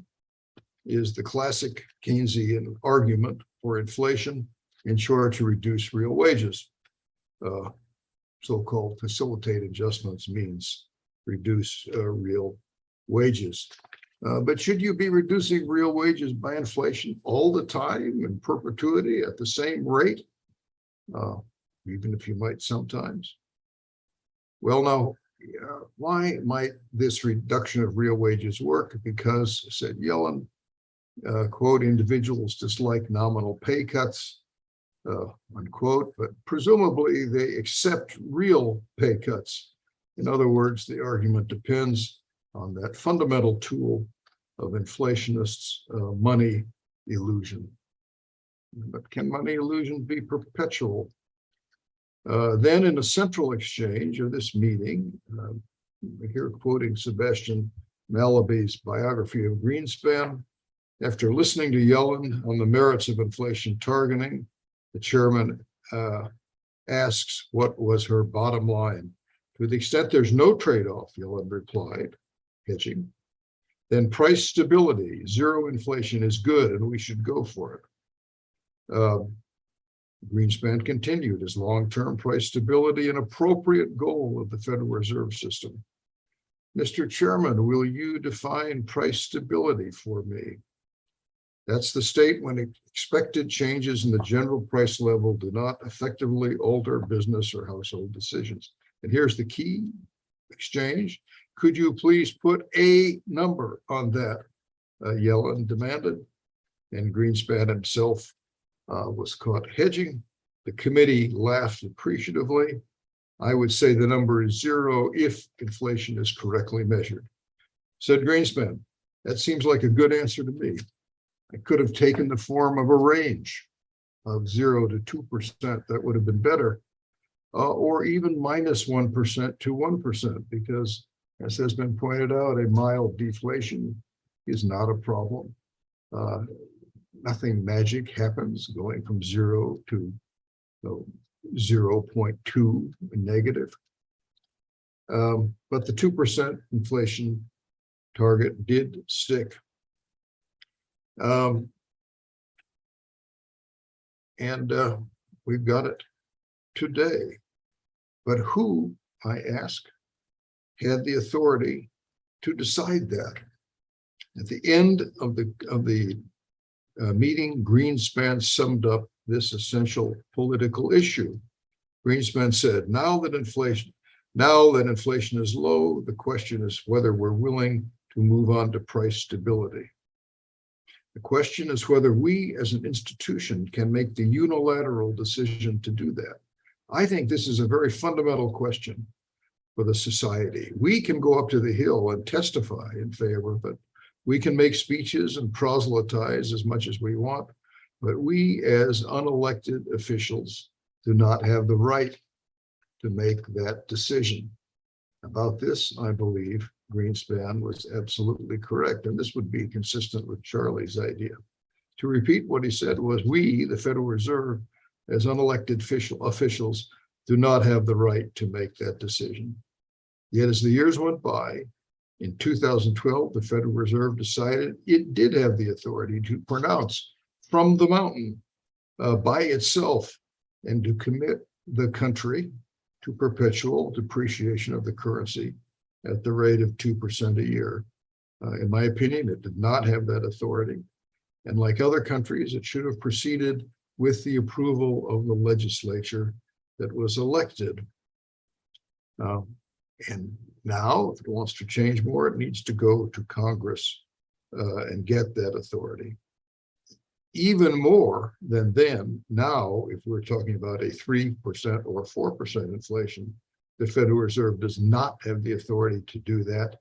is the classic Keynesian argument for inflation, in short, to reduce real wages. So-called facilitate adjustments means reduce real wages. But should you be reducing real wages by inflation all the time in perpetuity at the same rate? Even if you might sometimes? Well, now, why might this reduction of real wages work? Because, said Yellen, quote, individuals dislike nominal pay cuts, unquote, but presumably they accept real pay cuts. In other words, the argument depends on that fundamental tool of inflationists' money illusion. But can money illusion be perpetual? Then in a central exchange of this meeting, here quoting Sebastian Malaby's biography of Greenspan, after listening to Yellen on the merits of inflation targeting, the chairman asks what was her bottom line. To the extent there's no trade-off, Yellen replied, hedging, then price stability, zero inflation is good and we should go for it. Greenspan continued, as long-term price stability an appropriate goal of the Federal Reserve System? Mr. Chairman, will you define price stability for me? That's the state when expected changes in the general price level do not effectively alter business or household decisions. And here's the key exchange. Could you please put a number on that? Yellen demanded, and Greenspan himself was caught hedging. The committee laughed appreciatively. I would say the number is zero if inflation is correctly measured. Said Greenspan, that seems like a good answer to me. I could have taken the form of a range of 0 to 2%. That would have been better. Or even minus 1% to 1%, because as has been pointed out, a mild deflation is not a problem. Nothing magic happens going from 0 to 0.2 negative. But the 2% inflation target did stick. We've got it today. But who, I ask, had the authority to decide that? At the end of the meeting, Greenspan summed up this essential political issue. Greenspan said, now that inflation is low, the question is whether we're willing to move on to price stability. The question is whether we as an institution can make the unilateral decision to do that. I think this is a very fundamental question for the society. We can go up to the Hill and testify in favor of it. We can make speeches and proselytize as much as we want, but we as unelected officials do not have the right to make that decision. About this, I believe Greenspan was absolutely correct, and this would be consistent with Charlie's idea. To repeat what he said was, we, the Federal Reserve, as unelected officials, do not have the right to make that decision. Yet as the years went by, in 2012, the Federal Reserve decided it did have the authority to pronounce from the mountain by itself and to commit the country to perpetual depreciation of the currency at the rate of 2% a year. In my opinion, it did not have that authority. And like other countries, it should have proceeded with the approval of the legislature that was elected. And now, if it wants to change more, it needs to go to Congress and get that authority. Even more than then, now, if we're talking about a 3% or 4% inflation, The Federal Reserve does not have the authority to do that,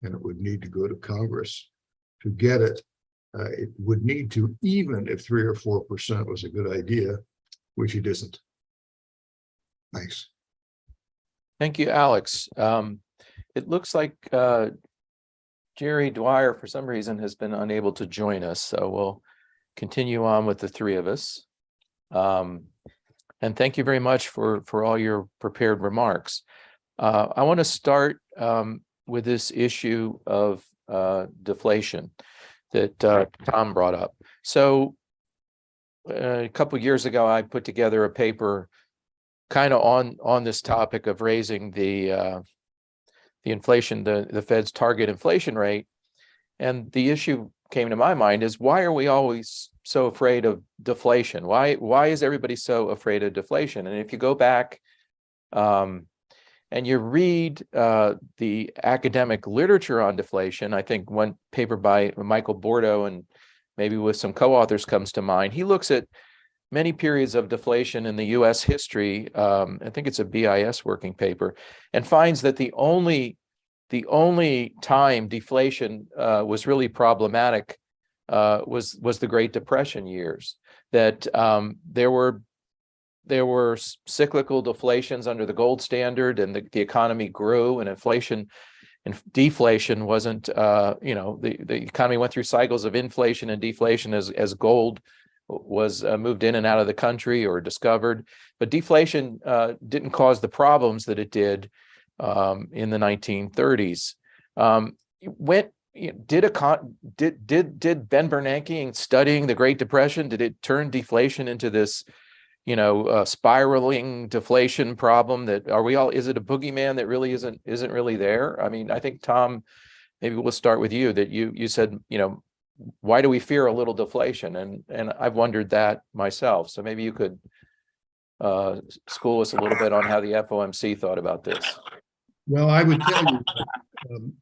and it would need to go to Congress to get it. It would need to, even if 3 or 4% was a good idea, which it isn't. Thanks. Thank you, Alex. It looks like Jerry Dwyer, for some reason, has been unable to join us, so we'll continue on with the three of us. And thank you very much for all your prepared remarks. I want to start with this issue of deflation that Tom brought up. So a couple of years ago, I put together a paper kind of on this topic of raising the inflation, the Fed's target inflation rate. And the issue came to my mind is, why are we always so afraid of deflation? Why is everybody so afraid of deflation? And if you go back and you read the academic literature on deflation, I think one paper by Michael Bordeaux and maybe with some co-authors comes to mind. He looks at many periods of deflation in the US history. I think it's a BIS working paper, and finds that the only time deflation was really problematic was the Great Depression years. That there were cyclical deflations under the gold standard, and the economy grew, and inflation and deflation wasn't. The economy went through cycles of inflation and deflation as gold was moved in and out of the country or discovered. But deflation didn't cause the problems that it did in the 1930s. Did Ben Bernanke, studying the Great Depression, did it turn deflation into this, spiraling deflation problem? That is it a boogeyman that really isn't really there? I mean, I think, Tom, maybe we'll start with you. That you said, why do we fear a little deflation? And I've wondered that myself. So maybe you could school us a little bit on how the FOMC thought about this. Well, I would tell you,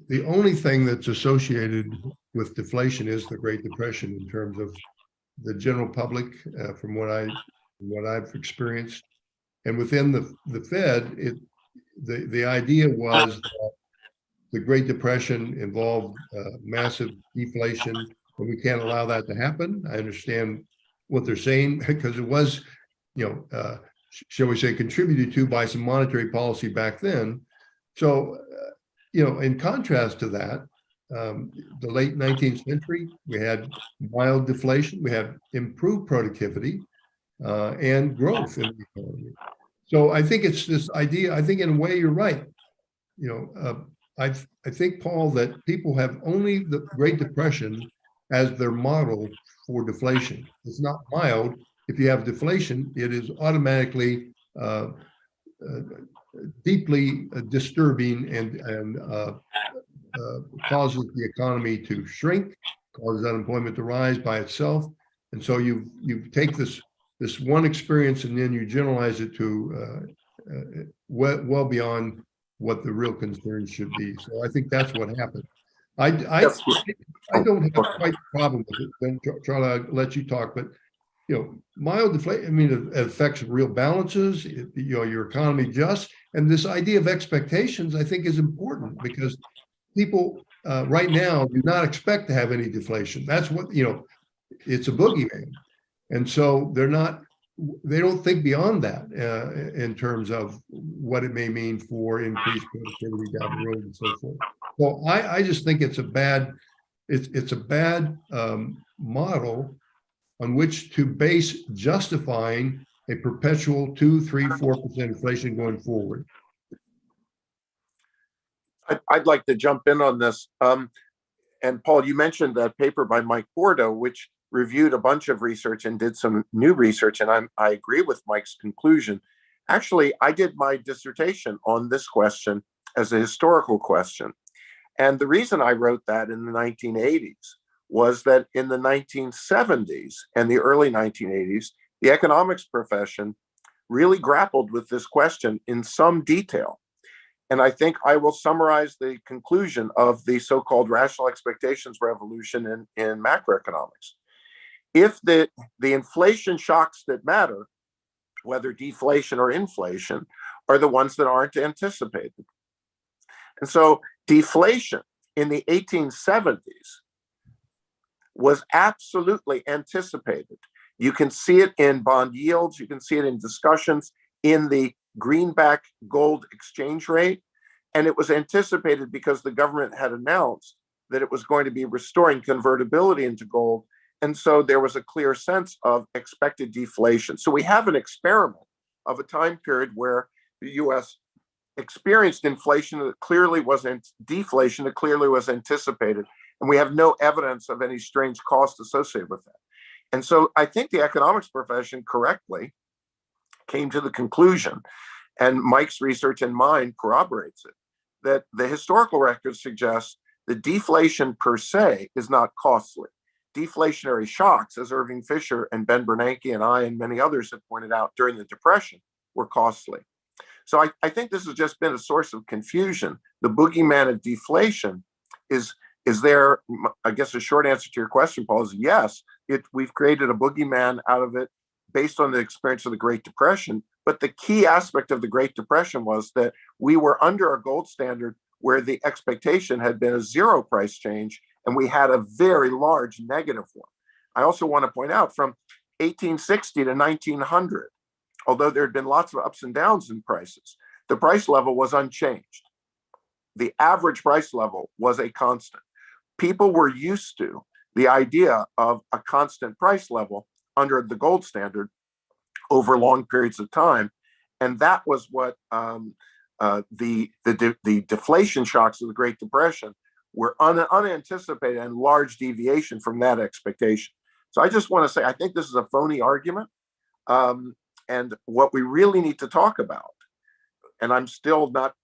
the only thing that's associated with deflation is the Great Depression in terms of the general public, from what I've experienced, and within the Fed, the idea was that the Great Depression involved massive deflation, and we can't allow that to happen. I understand what they're saying, because it was, shall we say, contributed to by some monetary policy back then. So, in contrast to that, the late 19th century, we had mild deflation, we had improved productivity and growth in the economy. So I think it's this idea, I think in a way you're right. I think, Paul, that people have only the Great Depression as their model for deflation. It's not mild. If you have deflation, it is automatically deeply disturbing and causes the economy to shrink, causes unemployment to rise by itself. And so you take this one experience and then you generalize it to well beyond what the real concern should be. So I think that's what happened. I don't have quite a problem with it. Then Charlie, I'll let you talk, but mild deflation, I mean, it affects real balances, your economy just, and this idea of expectations, I think, is important, because people right now do not expect to have any deflation. That's what, it's a boogeyman. And so they don't think beyond that in terms of what it may mean for increased productivity down the road and so forth. So I just think it's a bad model on which to base justifying a perpetual 2, 3, 4% inflation going forward. I'd like to jump in on this. And Paul, you mentioned that paper by Mike Bordeaux, which reviewed a bunch of research and did some new research. And I agree with Mike's conclusion. Actually, I did my dissertation on this question as a historical question. And the reason I wrote that in the 1980s was that in the 1970s and the early 1980s, the economics profession really grappled with this question in some detail. And I think I will summarize the conclusion of the so-called rational expectations revolution in macroeconomics. If the inflation shocks that matter, whether deflation or inflation, are the ones that aren't anticipated. And so deflation in the 1870s was absolutely anticipated. You can see it in bond yields. You can see it in discussions in the greenback gold exchange rate. And it was anticipated because the government had announced that it was going to be restoring convertibility into gold. And so there was a clear sense of expected deflation. So we have an experiment of a time period where the US experienced inflation that clearly wasn't deflation, that clearly was anticipated. And we have no evidence of any strange cost associated with that. And so I think the economics profession correctly came to the conclusion, and Mike's research and mine corroborates it, that the historical record suggests that deflation per se is not costly. Deflationary shocks, as Irving Fisher and Ben Bernanke and I and many others have pointed out during the Depression, were costly. So I think this has just been a source of confusion. The boogeyman of deflation is there. I guess a short answer to your question, Paul, is yes. We've created a boogeyman out of it based on the experience of the Great Depression. But the key aspect of the Great Depression was that we were under a gold standard where the expectation had been a zero price change, and we had a very large negative one. I also want to point out from 1860 to 1900, although there had been lots of ups and downs in prices, the price level was unchanged. The average price level was a constant. People were used to the idea of a constant price level under the gold standard over long periods of time. And that was what the deflation shocks of the Great Depression were unanticipated and large deviation from that expectation. So I just want to say, I think this is a phony argument. And what we really need to talk about, and I'm still not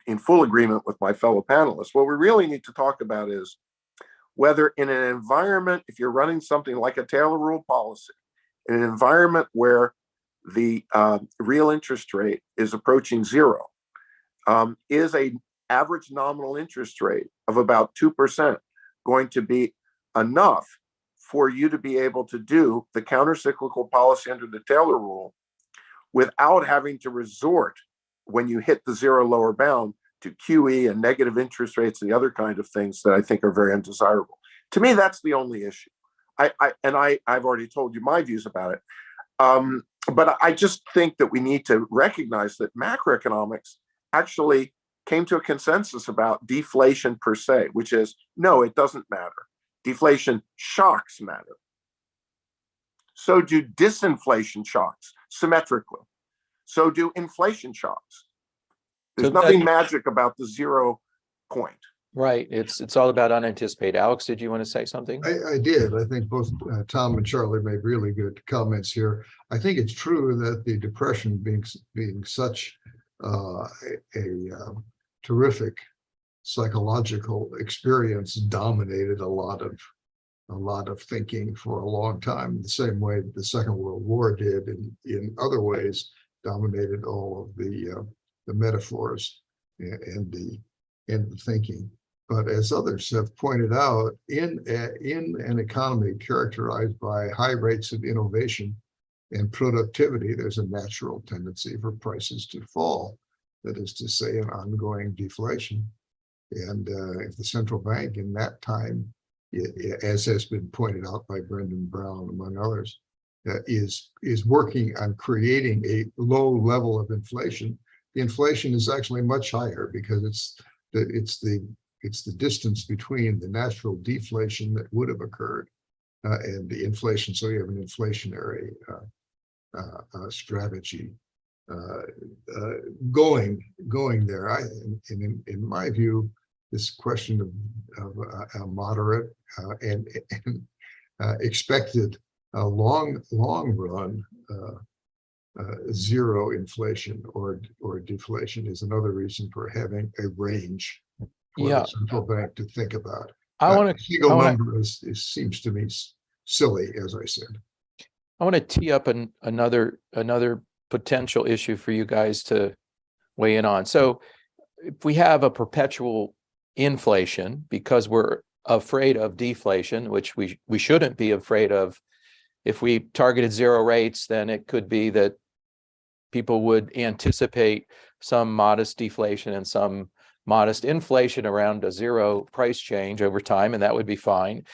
in full agreement with my fellow panelists, what we really need to talk about is whether in an environment, if you're running something like a Taylor rule policy, in an environment where the real interest rate is approaching zero, is a average nominal interest rate of about 2% going to be enough for you to be able to do the countercyclical policy under the Taylor rule without having to resort, when you hit the zero lower bound, to QE and negative interest rates and the other kind of things that I think are very undesirable. To me, that's the only issue. I've already told you my views about it. But I just think that we need to recognize that macroeconomics actually came to a consensus about deflation per se, which is, no, it doesn't matter. Deflation shocks matter. So do disinflation shocks symmetrically. So do inflation shocks. There's nothing magic about the 0 point. Right. It's all about unanticipated. Alex, did you want to say something? I did. I think both Tom and Charlie made really good comments here. I think it's true that the Depression being such a terrific psychological experience dominated a lot of thinking for a long time, the same way the Second World War did, and in other ways dominated all of the metaphors and the thinking. But as others have pointed out, in an economy characterized by high rates of innovation and productivity, there's a natural tendency for prices to fall. That is to say, an ongoing deflation. And if the central bank in that time, as has been pointed out by Brendan Brown, among others, is working on creating a low level of inflation, the inflation is actually much higher because it's the distance between the natural deflation that would have occurred and the inflation. So you have an inflationary strategy going there. In my view, this question of a moderate and expected long run zero inflation or deflation is another reason for having a range for the central bank to think about. Number seems to me silly, as I said. I want to tee up another potential issue for you guys to weigh in on. So if we have a perpetual inflation because we're afraid of deflation, which we shouldn't be afraid of. If we targeted zero rates, then it could be that people would anticipate some modest deflation and some modest inflation around a zero price change over time, and that would be fine.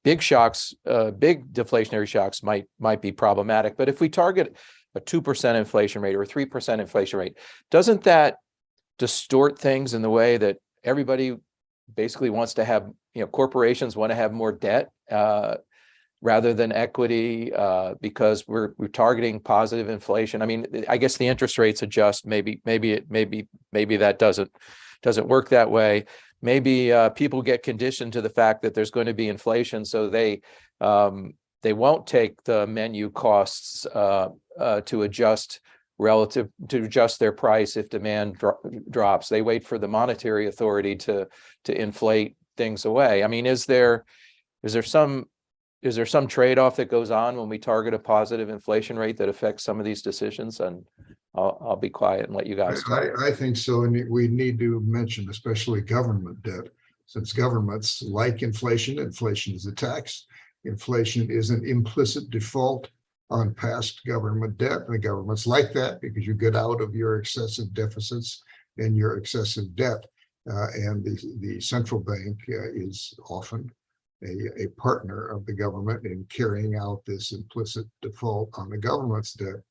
Big shocks, big deflationary shocks might be problematic. But if we target a 2% inflation rate or a 3% inflation rate, doesn't that distort things in the way that everybody basically wants to have, corporations want to have more debt rather than equity because we're targeting positive inflation? I mean, I guess the interest rates adjust. Maybe that doesn't work that way. Maybe people get conditioned to the fact that there's going to be inflation, so they won't take the menu costs to adjust their price if demand drops. They wait for the monetary authority to inflate things away. I mean, is there some trade-off that goes on when we target a positive inflation rate that affects some of these decisions? And I'll be quiet and let you guys talk. I think so, and we need to mention especially government debt, since governments like inflation. Inflation is a tax. Inflation is an implicit default on past government debt, and the governments like that because you get out of your excessive deficits and your excessive debt, and the central bank is often a partner of the government in carrying out this implicit default on the government's debt,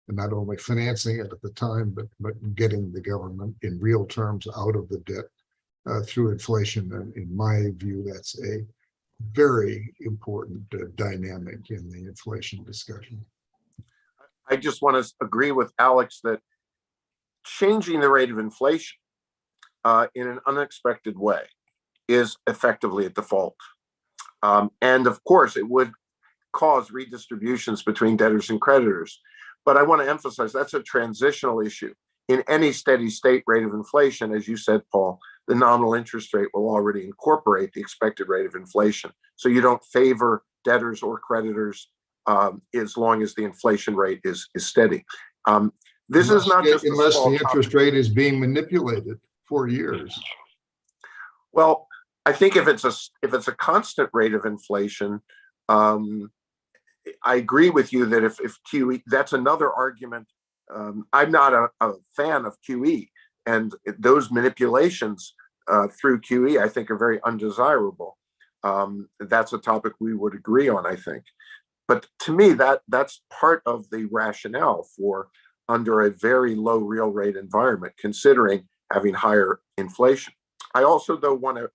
and not only financing it at the time, but getting the government in real terms out of the debt through inflation. And in my view, that's a very important dynamic in the inflation discussion. I just want to agree with Alex that changing the rate of inflation in an unexpected way is effectively a default. And of course, it would cause redistributions between debtors and creditors. But I want to emphasize that's a transitional issue. In any steady state rate of inflation, as you said, Paul, the nominal interest rate will already incorporate the expected rate of inflation. So you don't favor debtors or creditors as long as the inflation rate is steady. This is not just unless the interest rate is being manipulated for years. Well, I think if it's a constant rate of inflation, I agree with you that if QE, that's another argument. I'm not a fan of QE, and those manipulations through QE, I think, are very undesirable. That's a topic we would agree on, I think. But to me, that's part of the rationale for under a very low real rate environment, considering having higher inflation. I also, though, want to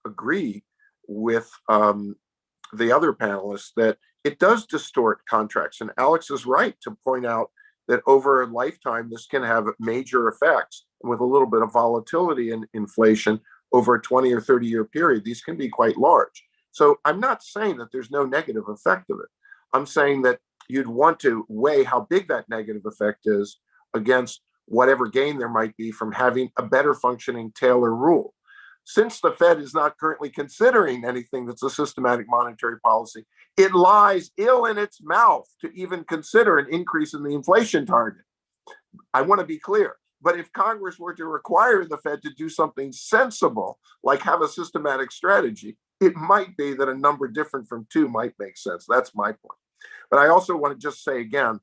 agree with the other panelists that it does distort contracts. And Alex is right to point out that over a lifetime, this can have major effects. And with a little bit of volatility in inflation over a 20 or 30-year period, these can be quite large. So I'm not saying that there's no negative effect of it. I'm saying that you'd want to weigh how big that negative effect is against whatever gain there might be from having a better functioning Taylor rule. Since the Fed is not currently considering anything that's a systematic monetary policy, it lies ill in its mouth to even consider an increase in the inflation target. I want to be clear. But if Congress were to require the Fed to do something sensible, like have a systematic strategy, it might be that a number different from 2 might make sense. That's my point. But I also want to just say again,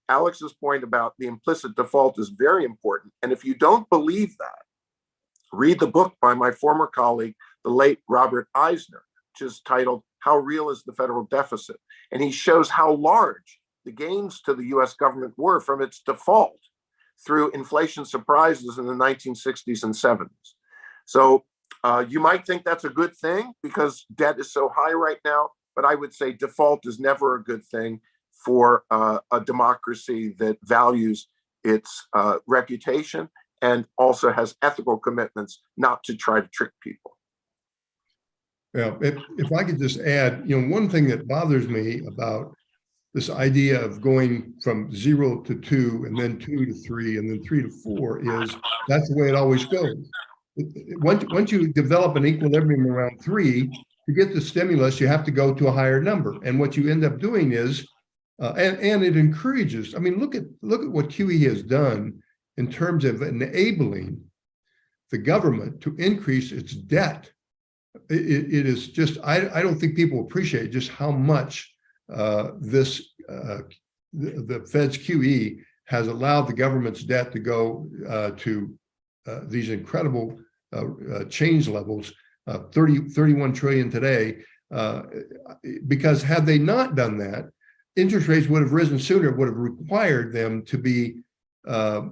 Alex's point about the implicit default is very important. And if you don't believe that, read the book by my former colleague, the late Robert Eisner, which is titled How Real is the Federal Deficit? And he shows how large the gains to the US government were from its default through inflation surprises in the 1960s and 70s. So you might think that's a good thing because debt is so high right now, but I would say default is never a good thing for a democracy that values its reputation and also has ethical commitments not to try to trick people. Well, if I could just add, one thing that bothers me about this idea of going from 0 to 2 and then 2 to 3 and then 3 to 4 is that's the way it always goes. Once you develop an equilibrium around 3, to get the stimulus, you have to go to a higher number. And what you end up doing is, and it encourages, I mean, look at what QE has done in terms of enabling the government to increase its debt. It is just, I don't think people appreciate just how much the Fed's QE has allowed the government's debt to go to these incredible change levels, 31 trillion today, because had they not done that, interest rates would have risen sooner. It would have required them to be the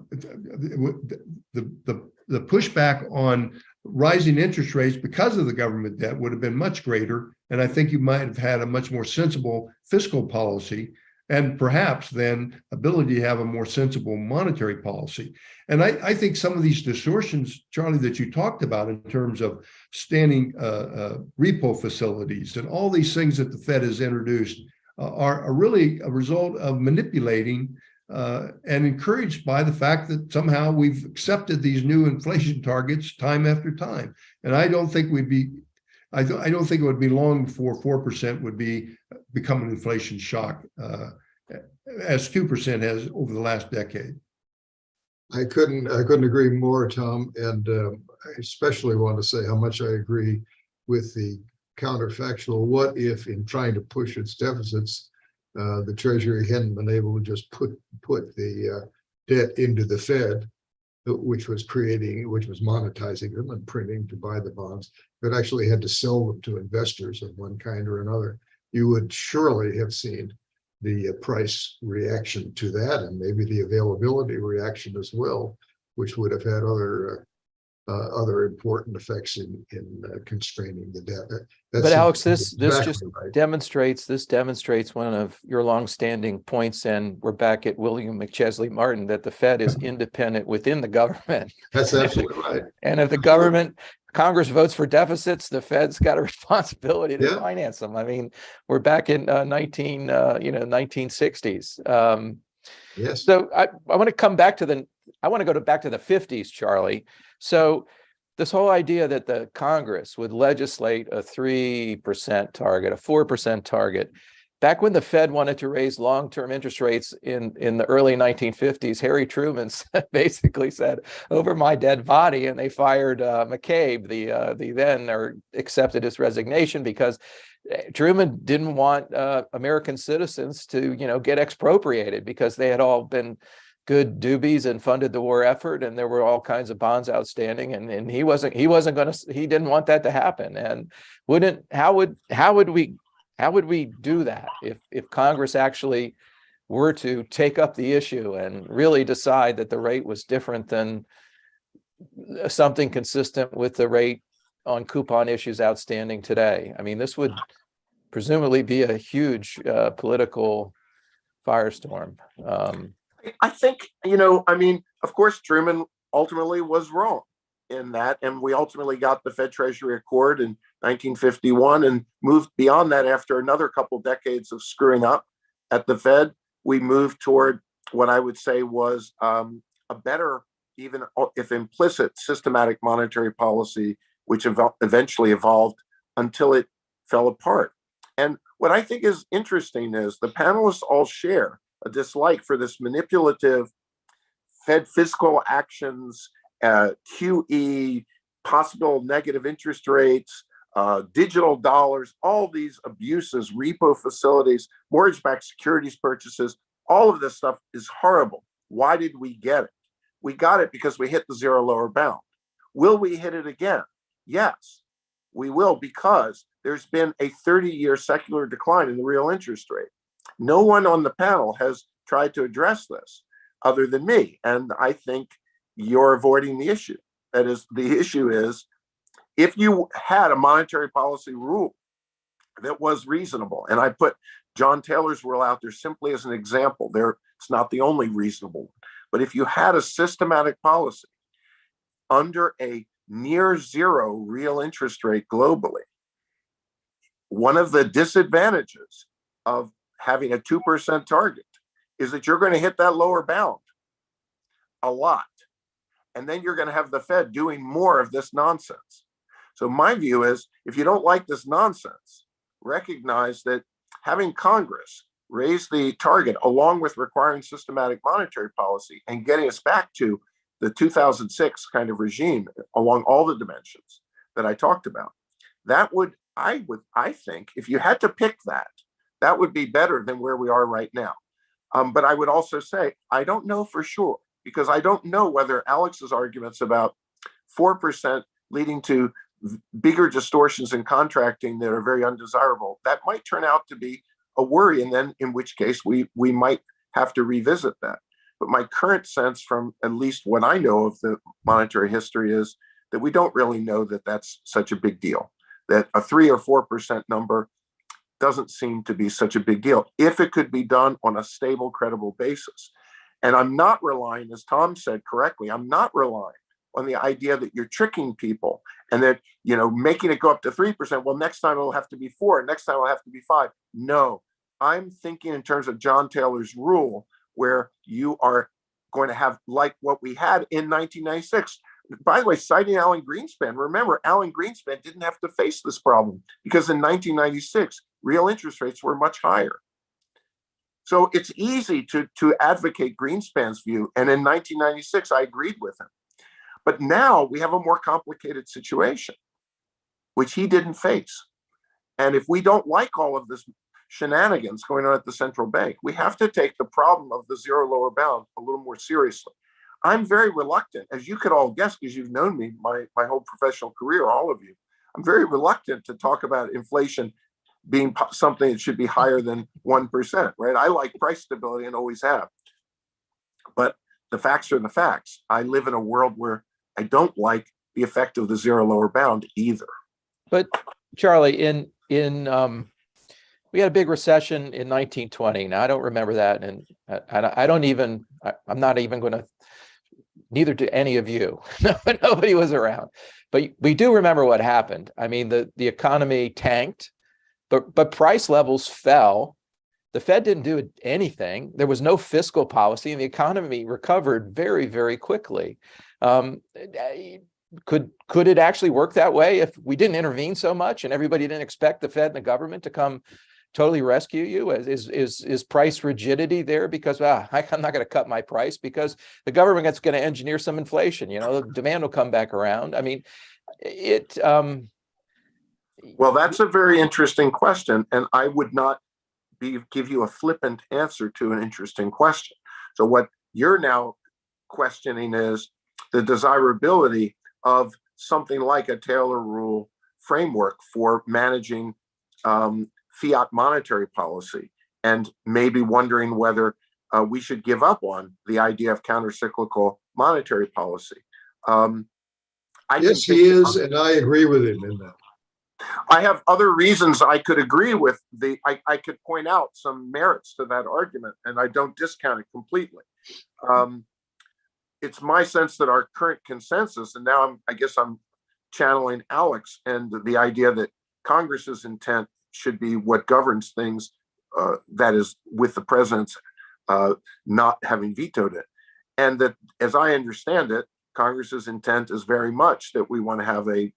pushback on rising interest rates because of the government debt would have been much greater. And I think you might have had a much more sensible fiscal policy, and perhaps then ability to have a more sensible monetary policy. And I think some of these distortions, Charlie, that you talked about in terms of standing repo facilities and all these things that the Fed has introduced are really a result of manipulating and encouraged by the fact that somehow we've accepted these new inflation targets time after time. And I don't think I don't think it would be long before 4% would become an inflation shock, as 2% has over the last decade. I couldn't agree more, Tom. And I especially want to say how much I agree with the counterfactual. What if, in trying to push its deficits, the Treasury hadn't been able to just put the debt into the Fed, which was monetizing them and printing to buy the bonds, but actually had to sell them to investors of one kind or another? You would surely have seen the price reaction to that, and maybe the availability reaction as well, which would have had other important effects in constraining the debt. But Alex, this exactly just right. demonstrates one of your longstanding points, and we're back at William McChesley Martin, that the Fed is independent within the government. That's absolutely right. And if the Congress votes for deficits, the Fed's got a responsibility to finance them. I mean, we're back in 1960s. Yes. So I want to go back to the 50s, Charlie. So this whole idea that the Congress would legislate a 3% target, a 4% target, back when the Fed wanted to raise long-term interest rates in the early 1950s, Harry Truman basically said, "Over my dead body," and they fired McCabe, the then, or accepted his resignation, because Truman didn't want American citizens to, get expropriated, because they had all been good doobies and funded the war effort, and there were all kinds of bonds outstanding, and he didn't want that to happen. And how would we do that if Congress actually were to take up the issue and really decide that the rate was different than something consistent with the rate on coupon issues outstanding today? I mean, this would presumably be a huge political firestorm. I think, of course, Truman ultimately was wrong in that, and we ultimately got the Fed Treasury Accord in 1951 and moved beyond that. After another couple decades of screwing up at the Fed, we moved toward what I would say was a better, even if implicit, systematic monetary policy, which eventually evolved until it fell apart. And what I think is interesting is the panelists all share a dislike for this manipulative Fed fiscal actions, QE, possible negative interest rates, digital dollars, all these abuses, repo facilities, mortgage-backed securities purchases. All of this stuff is horrible. Why did we get it? We got it because we hit the zero lower bound. Will we hit it again? Yes, we will, because there's been a 30-year secular decline in the real interest rate. No one on the panel has tried to address this other than me. And I think you're avoiding the issue. That is, the issue is, if you had a monetary policy rule that was reasonable, and I put John Taylor's rule out there simply as an example, it's not the only reasonable one, but if you had a systematic policy under a near zero real interest rate globally, one of the disadvantages of having a 2% target is that you're going to hit that lower bound a lot. And then you're going to have the Fed doing more of this nonsense. So my view is, if you don't like this nonsense, recognize that having Congress raise the target along with requiring systematic monetary policy and getting us back to the 2006 kind of regime along all the dimensions that I talked about, I think if you had to pick that would be better than where we are right now. But I would also say, I don't know for sure, because I don't know whether Alex's arguments about 4% leading to bigger distortions in contracting that are very undesirable, that might turn out to be a worry. And then in which case we might have to revisit that. But my current sense from at least what I know of the monetary history is that we don't really know that that's such a big deal, that a 3 or 4% number doesn't seem to be such a big deal if it could be done on a stable, credible basis. And I'm not relying, as Tom said correctly, I'm not relying on the idea that you're tricking people and that, making it go up to 3%. Well, next time it'll have to be 4, next time it'll have to be 5. No, I'm thinking in terms of John Taylor's rule, where you are going to have like what we had in 1996. By the way, citing Alan Greenspan, remember, Alan Greenspan didn't have to face this problem because in 1996, real interest rates were much higher. So it's easy to advocate Greenspan's view. And in 1996, I agreed with him. But now we have a more complicated situation, which he didn't face. And if we don't like all of this shenanigans going on at the central bank, we have to take the problem of the zero lower bound a little more seriously. I'm very reluctant, as you could all guess, because you've known me my whole professional career, all of you. I'm very reluctant to talk about inflation being something that should be higher than 1%, right? I like price stability and always have. But the facts are the facts. I live in a world where I don't like the effect of the zero lower bound either. But Charlie, we had a big recession in 1920. Now I don't remember that, and I'm not even going to. Neither do any of you. Nobody was around, but we do remember what happened. I mean, the economy tanked, but price levels fell. The Fed didn't do anything. There was no fiscal policy, and the economy recovered very, very quickly. Could it actually work that way if we didn't intervene so much and everybody didn't expect the Fed and the government to come totally rescue you? Is price rigidity there because I'm not going to cut my price because the government's going to engineer some inflation? The demand will come back around. I mean, Well, that's a very interesting question, and I would not give you a flippant answer to an interesting question. So what you're now questioning is the desirability of something like a Taylor rule framework for managing fiat monetary policy, and maybe wondering whether we should give up on the idea of countercyclical monetary policy. Yes, he is, and I agree with him in that. I have other reasons I could agree with I could point out some merits to that argument, and I don't discount it completely. It's my sense that our current consensus, and now I guess I'm channeling Alex, and the idea that Congress's intent should be what governs things, that is with the president's not having vetoed it. And that, as I understand it, Congress's intent is very much that we want to have an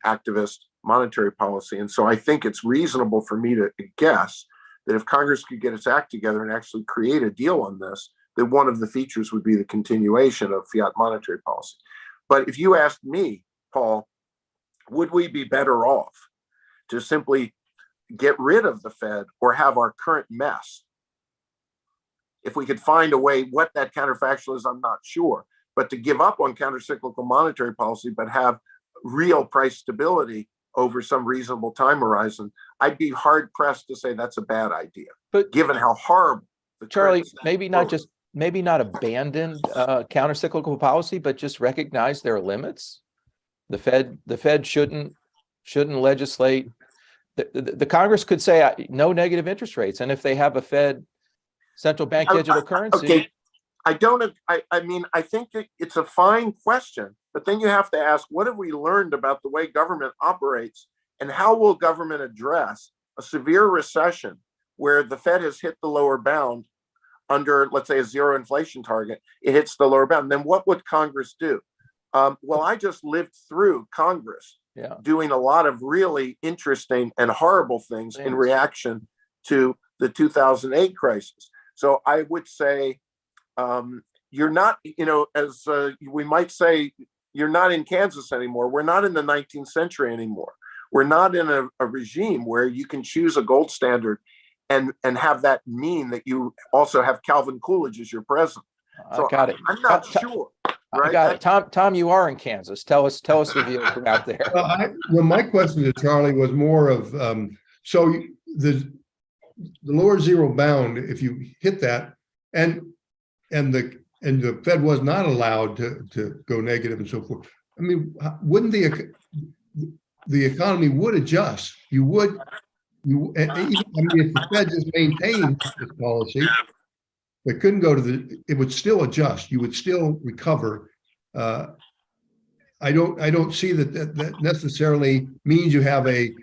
activist monetary policy. And so I think it's reasonable for me to guess that if Congress could get its act together and actually create a deal on this, that one of the features would be the continuation of fiat monetary policy. But if you asked me, Paul, would we be better off to simply get rid of the Fed or have our current mess? If we could find a way, what that counterfactual is, I'm not sure, but to give up on countercyclical monetary policy, but have real price stability over some reasonable time horizon, I'd be hard pressed to say that's a bad idea. But given how horrible the Charlie, maybe not abandon countercyclical policy, but just recognize their limits. The Fed shouldn't legislate. The Congress could say no negative interest rates, and if they have a Fed central bank digital currency. Okay, I mean, I think it's a fine question, but then you have to ask, what have we learned about the way government operates, and how will government address a severe recession where the Fed has hit the lower bound under, let's say, a zero inflation target? It hits the lower bound. Then what would Congress do? Well, I just lived through Congress doing a lot of really interesting and horrible things in reaction to the 2008 crisis. So I would say, you're not, as we might say, you're not in Kansas anymore. We're not in the 19th century anymore. We're not in a regime where you can choose a gold standard and have that mean that you also have Calvin Coolidge as your president. So I got it. I'm not Tom- sure. I Right? got it. Tom, you are in Kansas. Tell us the view from out there. Well, my question to Charlie was more of, the lower zero bound, if you hit that, and the Fed was not allowed to go negative and so forth. I mean, wouldn't the economy would adjust? And even, I mean, if the Fed just maintained its policy, but couldn't go it would still adjust. You would still recover. I don't see that necessarily means you have a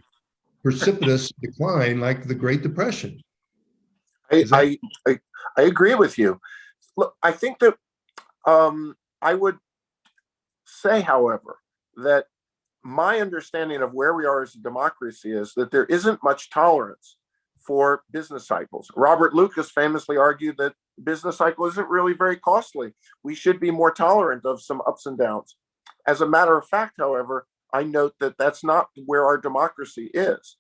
precipitous decline like the Great Depression. I agree with you. Look, I think that I would say, however, that my understanding of where we are as a democracy is that there isn't much tolerance for business cycles. Robert Lucas famously argued that business cycle isn't really very costly. We should be more tolerant of some ups and downs. As a matter of fact, however, I note that that's not where our democracy is.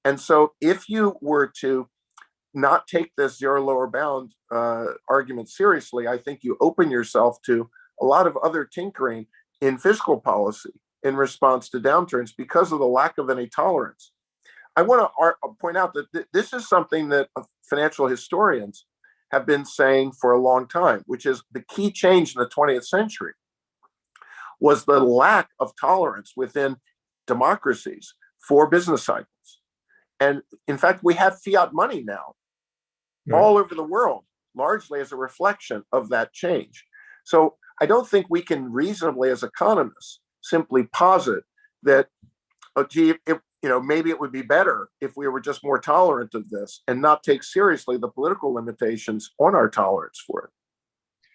And so if you were to not take this zero lower bound argument seriously, I think you open yourself to a lot of other tinkering in fiscal policy in response to downturns because of the lack of any tolerance. I want to point out that this is something that financial historians have been saying for a long time, which is the key change in the 20th century was the lack of tolerance within democracies for business cycles. And in fact, we have fiat money now all over the world, largely as a reflection of that change. So I don't think we can reasonably, as economists, simply posit that, oh, gee, maybe it would be better if we were just more tolerant of this and not take seriously the political limitations on our tolerance for it.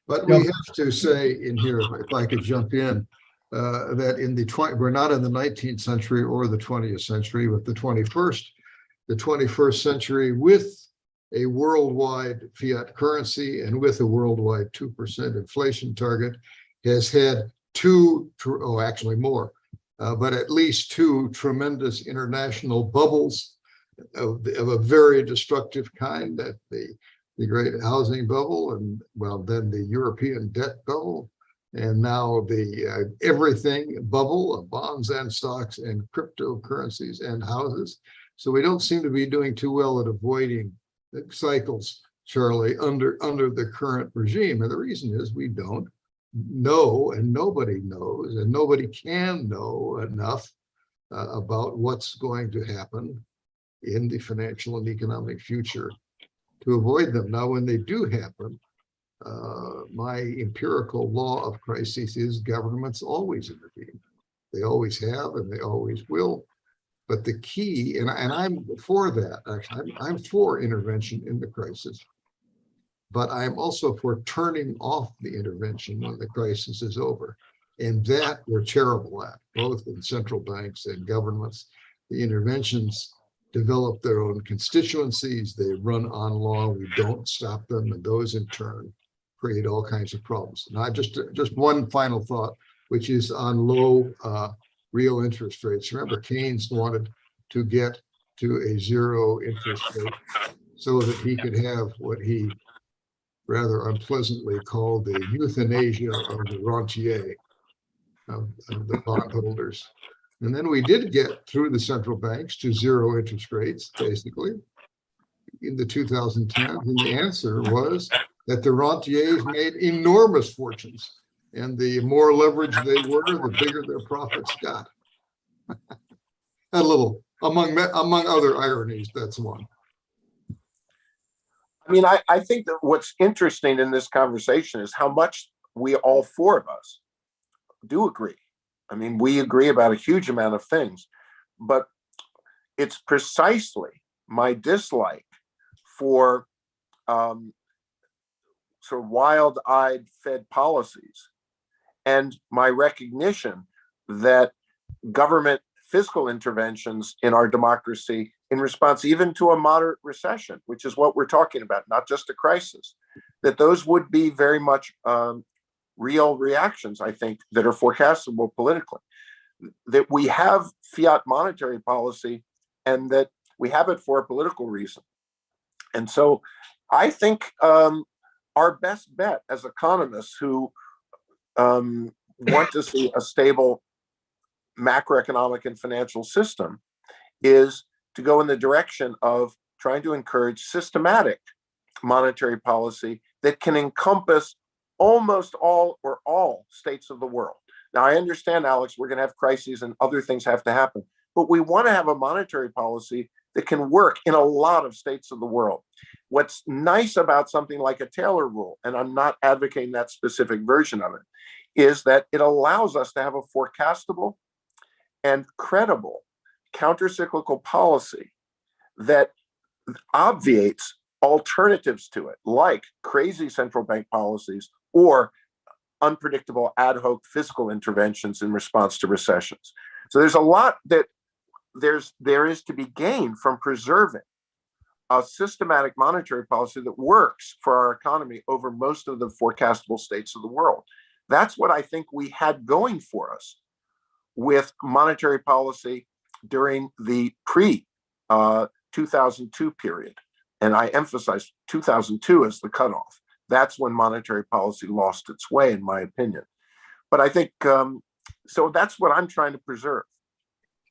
But we have to say in here, if I could jump in, that we're not in the 19th century or the 20th century, but the 21st century with a worldwide fiat currency and with a worldwide 2% inflation target has had actually more, but at least two tremendous international bubbles of a very destructive kind, that the great housing bubble, and then the European debt bubble, and now the everything bubble of bonds and stocks and cryptocurrencies and houses. So we don't seem to be doing too well at avoiding the cycles, Charlie, under the current regime. And the reason is we don't know, and nobody knows, and nobody can know enough about what's going to happen in the financial and economic future to avoid them. Now, when they do happen, my empirical law of crises is governments always intervene. They always have, and they always will. But the key, and I'm for that, actually, I'm for intervention in the crisis, but I'm also for turning off the intervention when the crisis is over. And that we're terrible at, both in central banks and governments. The interventions develop their own constituencies, they run on law, we don't stop them, and those in turn create all kinds of problems. Now, just one final thought, which is on low real interest rates. Remember, Keynes wanted to get to a zero interest rate so that he could have what he rather unpleasantly called the euthanasia of the rentier, of the bondholders. And then we did get through the central banks to zero interest rates, basically, in the 2010s. And the answer was that the rentiers made enormous fortunes. And the more leverage they were, the bigger their profits got. A little, among other ironies, that's one. I mean, I think that what's interesting in this conversation is how much all four of us do agree. I mean, we agree about a huge amount of things, but it's precisely my dislike for sort of wild-eyed Fed policies and my recognition that government fiscal interventions in our democracy in response even to a moderate recession, which is what we're talking about, not just a crisis, that those would be very much real reactions, I think, that are forecastable politically. That we have fiat monetary policy and that we have it for a political reason. And so I think our best bet as economists who want to see a stable macroeconomic and financial system is to go in the direction of trying to encourage systematic monetary policy that can encompass almost all or all states of the world. Now, I understand, Alex, we're going to have crises and other things have to happen, but we want to have a monetary policy that can work in a lot of states of the world. What's nice about something like a Taylor rule, and I'm not advocating that specific version of it, is that it allows us to have a forecastable and credible countercyclical policy that obviates alternatives to it, like crazy central bank policies or unpredictable ad hoc fiscal interventions in response to recessions. So there's a lot that there is to be gained from preserving a systematic monetary policy that works for our economy over most of the forecastable states of the world. That's what I think we had going for us with monetary policy during the pre-2002 period. And I emphasize 2002 as the cutoff. That's when monetary policy lost its way, in my opinion. But I think, so that's what I'm trying to preserve.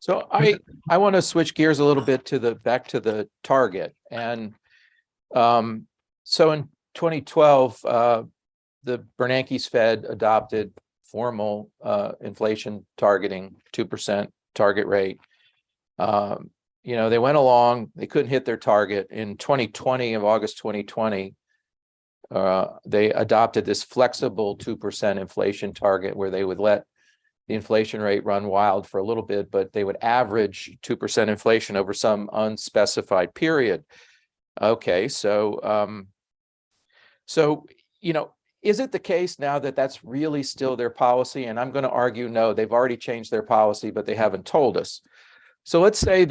So I want to switch gears a little bit to back to the target. And so in 2012, the Bernanke's Fed adopted formal inflation targeting, 2% target rate. They went along, they couldn't hit their target. In 2020, of August 2020, they adopted this flexible 2% inflation target where they would let the inflation rate run wild for a little bit, but they would average 2% inflation over some unspecified period. Okay, so is it the case now that that's really still their policy? And I'm going to argue, no, they've already changed their policy, but they haven't told us. So let's say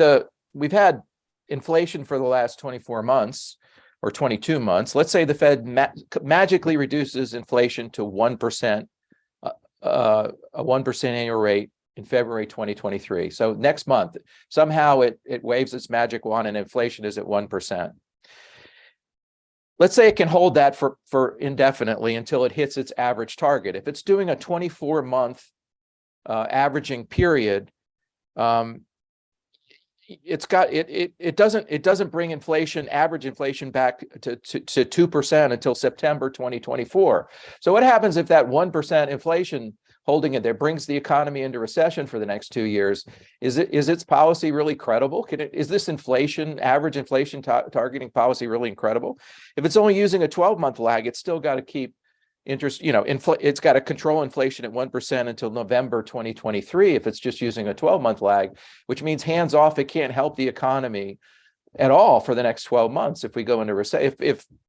we've had inflation for the last 24 months or 22 months. Let's say the Fed magically reduces inflation to 1%, a 1% annual rate in February 2023. So next month, somehow it waves its magic wand and inflation is at 1%. Let's say it can hold that for indefinitely until it hits its average target. If it's doing a 24-month averaging period, it doesn't bring average inflation back to 2% until September 2024. So what happens if that 1% inflation holding it there brings the economy into recession for the next 2 years? Is its policy really credible? Is this average inflation targeting policy really incredible? If it's only using a 12-month lag, it's still got to keep interest, it's got to control inflation at 1% until November 2023 if it's just using a 12-month lag, which means hands off, it can't help the economy at all for the next 12 months if we go into recession.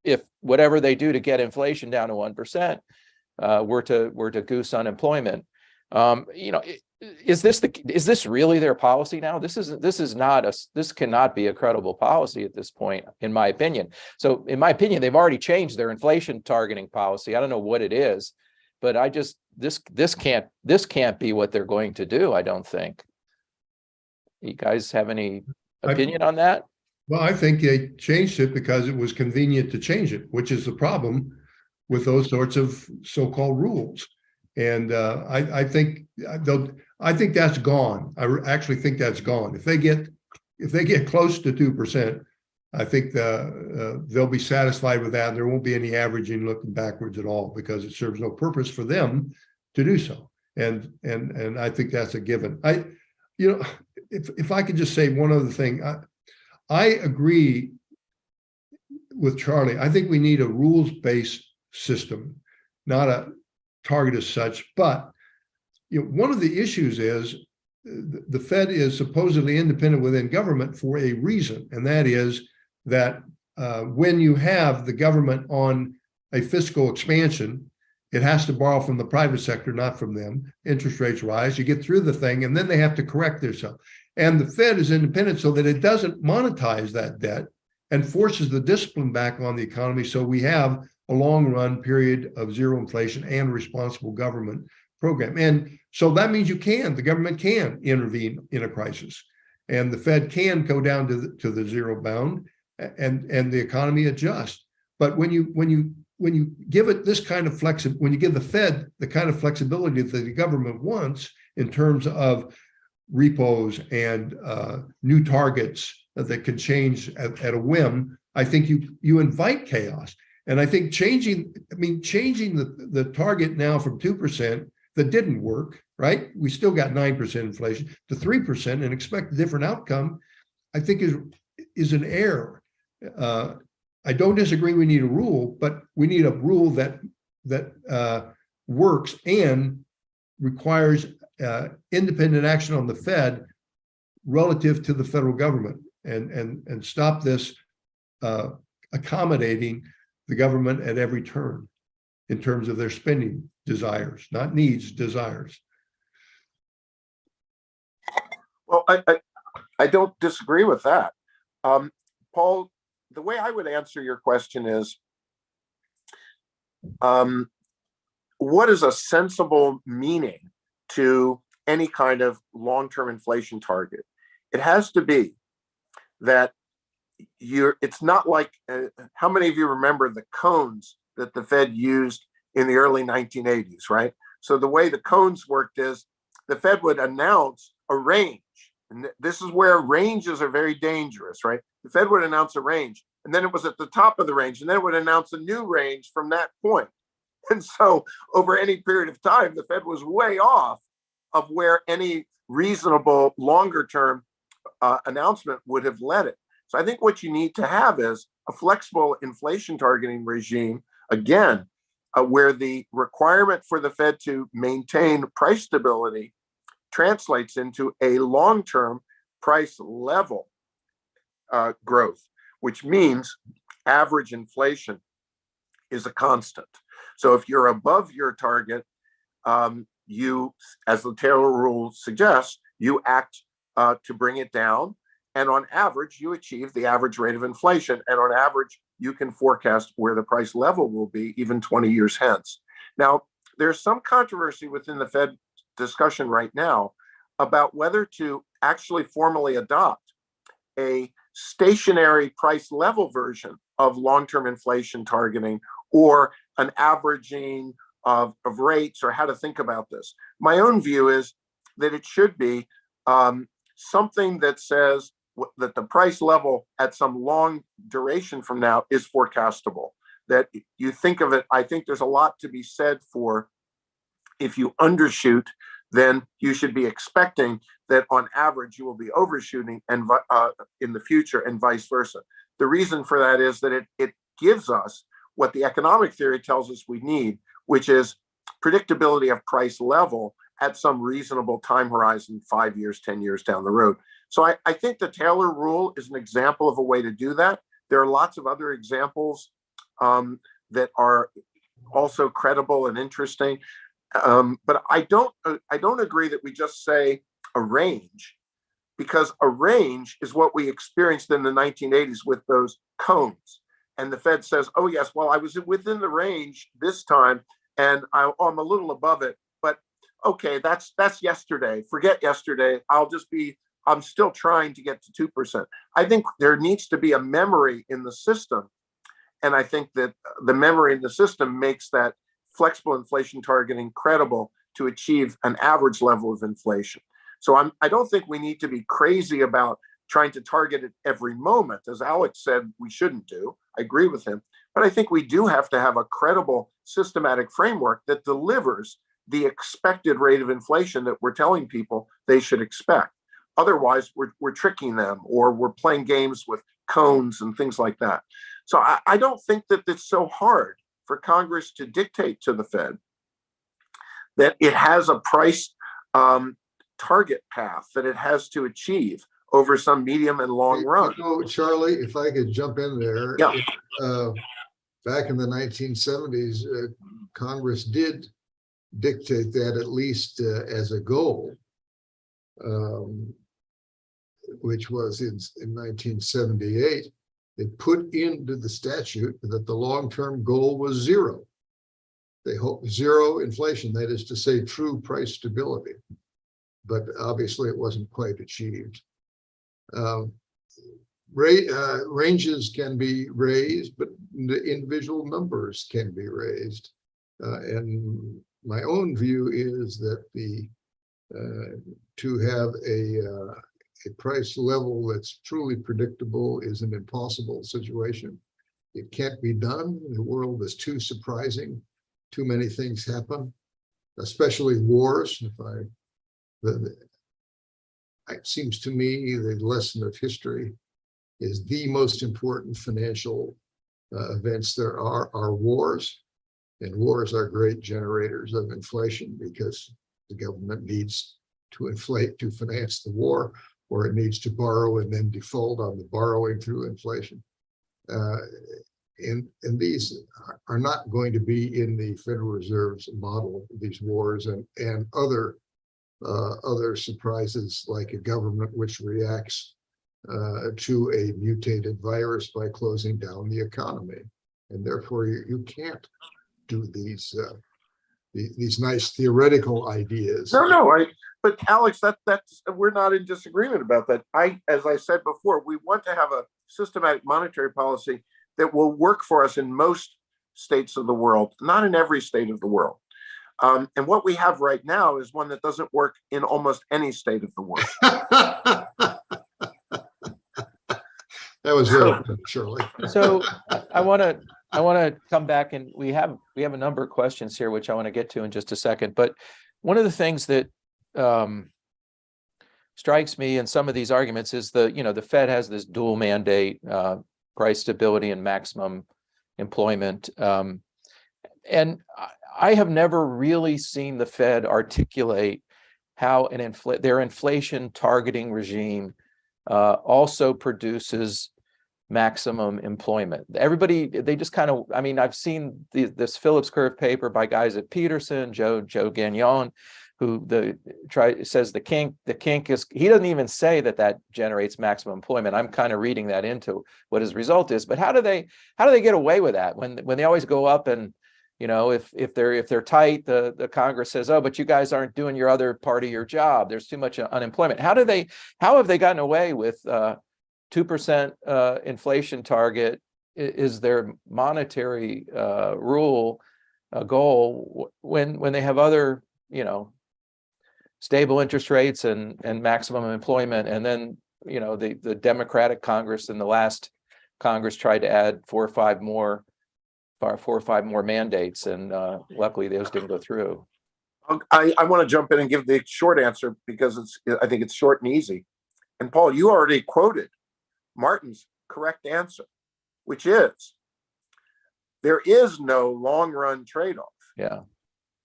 If whatever they do to get inflation down to 1% were to goose unemployment, is this really their policy now? This cannot be a credible policy at this point, in my opinion. So in my opinion, they've already changed their inflation targeting policy. I don't know what it is, but this can't be what they're going to do, I don't think. You guys have any opinion on that? Well, I think they changed it because it was convenient to change it, which is the problem with those sorts of so-called rules. And I think that's gone. I actually think that's gone. If they get close to 2%, I think they'll be satisfied with that. And there won't be any averaging looking backwards at all because it serves no purpose for them to do so. And I think that's a given. If I could just say one other thing, I agree with Charlie. I think we need a rules-based system, not a target as such. But one of the issues is the Fed is supposedly independent within government for a reason, and that is that when you have the government on a fiscal expansion, it has to borrow from the private sector, not from them. Interest rates rise, you get through the thing, and then they have to correct themselves. And the Fed is independent so that it doesn't monetize that debt and forces the discipline back on the economy. So we have a long run period of zero inflation and responsible government program. And so that means the government can intervene in a crisis, and the Fed can go down to the zero bound and the economy adjusts. But when you give it this kind of when you give the Fed the kind of flexibility that the government wants in terms of repos and new targets that can change at a whim, I think you invite chaos. And I think changing the target now from 2% that didn't work, right? We still got 9% inflation to 3% and expect a different outcome, I think is an error. I don't disagree we need a rule, but we need a rule that works and requires independent action on the Fed relative to the federal government, and stop this accommodating the government at every turn in terms of their spending desires, not needs, desires. Well, I don't disagree with that. Paul, the way I would answer your question is, what is a sensible meaning to any kind of long-term inflation target? It has to be that it's not like, how many of you remember the cones that the Fed used in the early 1980s, right? So the way the cones worked is the Fed would announce a range. And this is where ranges are very dangerous, right? The Fed would announce a range, and then it was at the top of the range, and then it would announce a new range from that point. And so over any period of time, the Fed was way off of where any reasonable longer term announcement would have led it. So I think what you need to have is a flexible inflation targeting regime, again, where the requirement for the Fed to maintain price stability translates into a long-term price level growth, which means average inflation is a constant. So if you're above your target, you, as the Taylor rule suggests, you act to bring it down. And on average, you achieve the average rate of inflation. And on average, you can forecast where the price level will be even 20 years hence. Now, there's some controversy within the Fed discussion right now about whether to actually formally adopt a stationary price level version of long-term inflation targeting, or an averaging of rates, or how to think about this. My own view is that it should be something that says that the price level at some long duration from now is forecastable. That you think of it, I think there's a lot to be said for, if you undershoot, then you should be expecting that on average you will be overshooting and in the future, and vice versa. The reason for that is that it gives us what the economic theory tells us we need, which is predictability of price level at some reasonable time horizon, 5 years, 10 years down the road. So I think the Taylor rule is an example of a way to do that. There are lots of other examples that are also credible and interesting. But I don't agree that we just say a range, because a range is what we experienced in the 1980s with those cones. And the Fed says, oh yes, well, I was within the range this time, and I'm a little above it, but okay, that's yesterday. Forget yesterday. I'm still trying to get to 2%. I think there needs to be a memory in the system. And I think that the memory in the system makes that flexible inflation targeting credible to achieve an average level of inflation. So I don't think we need to be crazy about trying to target it every moment. As Alex said, we shouldn't do. I agree with him. But I think we do have to have a credible systematic framework that delivers the expected rate of inflation that we're telling people they should expect. Otherwise, we're tricking them, or we're playing games with cones and things like that. So I don't think that it's so hard for Congress to dictate to the Fed that it has a price target path that it has to achieve over some medium and long run. Charlie, if I could jump in there. Yeah. Back in the 1970s, Congress did dictate that, at least as a goal, which was in 1978. They put into the statute that the long-term goal was zero. They hope zero inflation, that is to say, true price stability. But obviously it wasn't quite achieved. ranges can be raised, but the individual numbers can be raised. And my own view is that to have a price level that's truly predictable is an impossible situation. It can't be done. The world is too surprising. Too many things happen, especially wars. It seems to me the lesson of history is the most important financial events there are wars. And wars are great generators of inflation because the government needs to inflate to finance the war, or it needs to borrow and then default on the borrowing through inflation. And these are not going to be in the Federal Reserve's model, these wars and other surprises like a government which reacts to a mutated virus by closing down the economy. And therefore you can't do these nice theoretical ideas. But Alex, that's we're not in disagreement about that. As I said before, we want to have a systematic monetary policy that will work for us in most states of the world, not in every state of the world. And what we have right now is one that doesn't work in almost any state of the world. That was very good, Shirley. So I want to come back, and we have a number of questions here, which I want to get to in just a second. But one of the things that strikes me in some of these arguments is the Fed has this dual mandate, price stability and maximum employment. And I have never really seen the Fed articulate how their inflation targeting regime also produces maximum employment. They just kind of, I've seen this Phillips curve paper by guys at Peterson, Joe Gagnon, who says the kink is, he doesn't even say that generates maximum employment. I'm kind of reading that into what his result is. But how do they get away with that when they always go up and, if they're tight, the Congress says, oh, but you guys aren't doing your other part of your job. There's too much unemployment. How have they gotten away with 2% inflation target is their monetary goal when they have other, stable interest rates and maximum employment? And then, the Democratic Congress in the last Congress tried to add 4 or 5 more mandates, and luckily those didn't go through. I want to jump in and give the short answer because I think it's short and easy. And Paul, you already quoted Martin's correct answer, which is there is no long run trade-off. Yeah.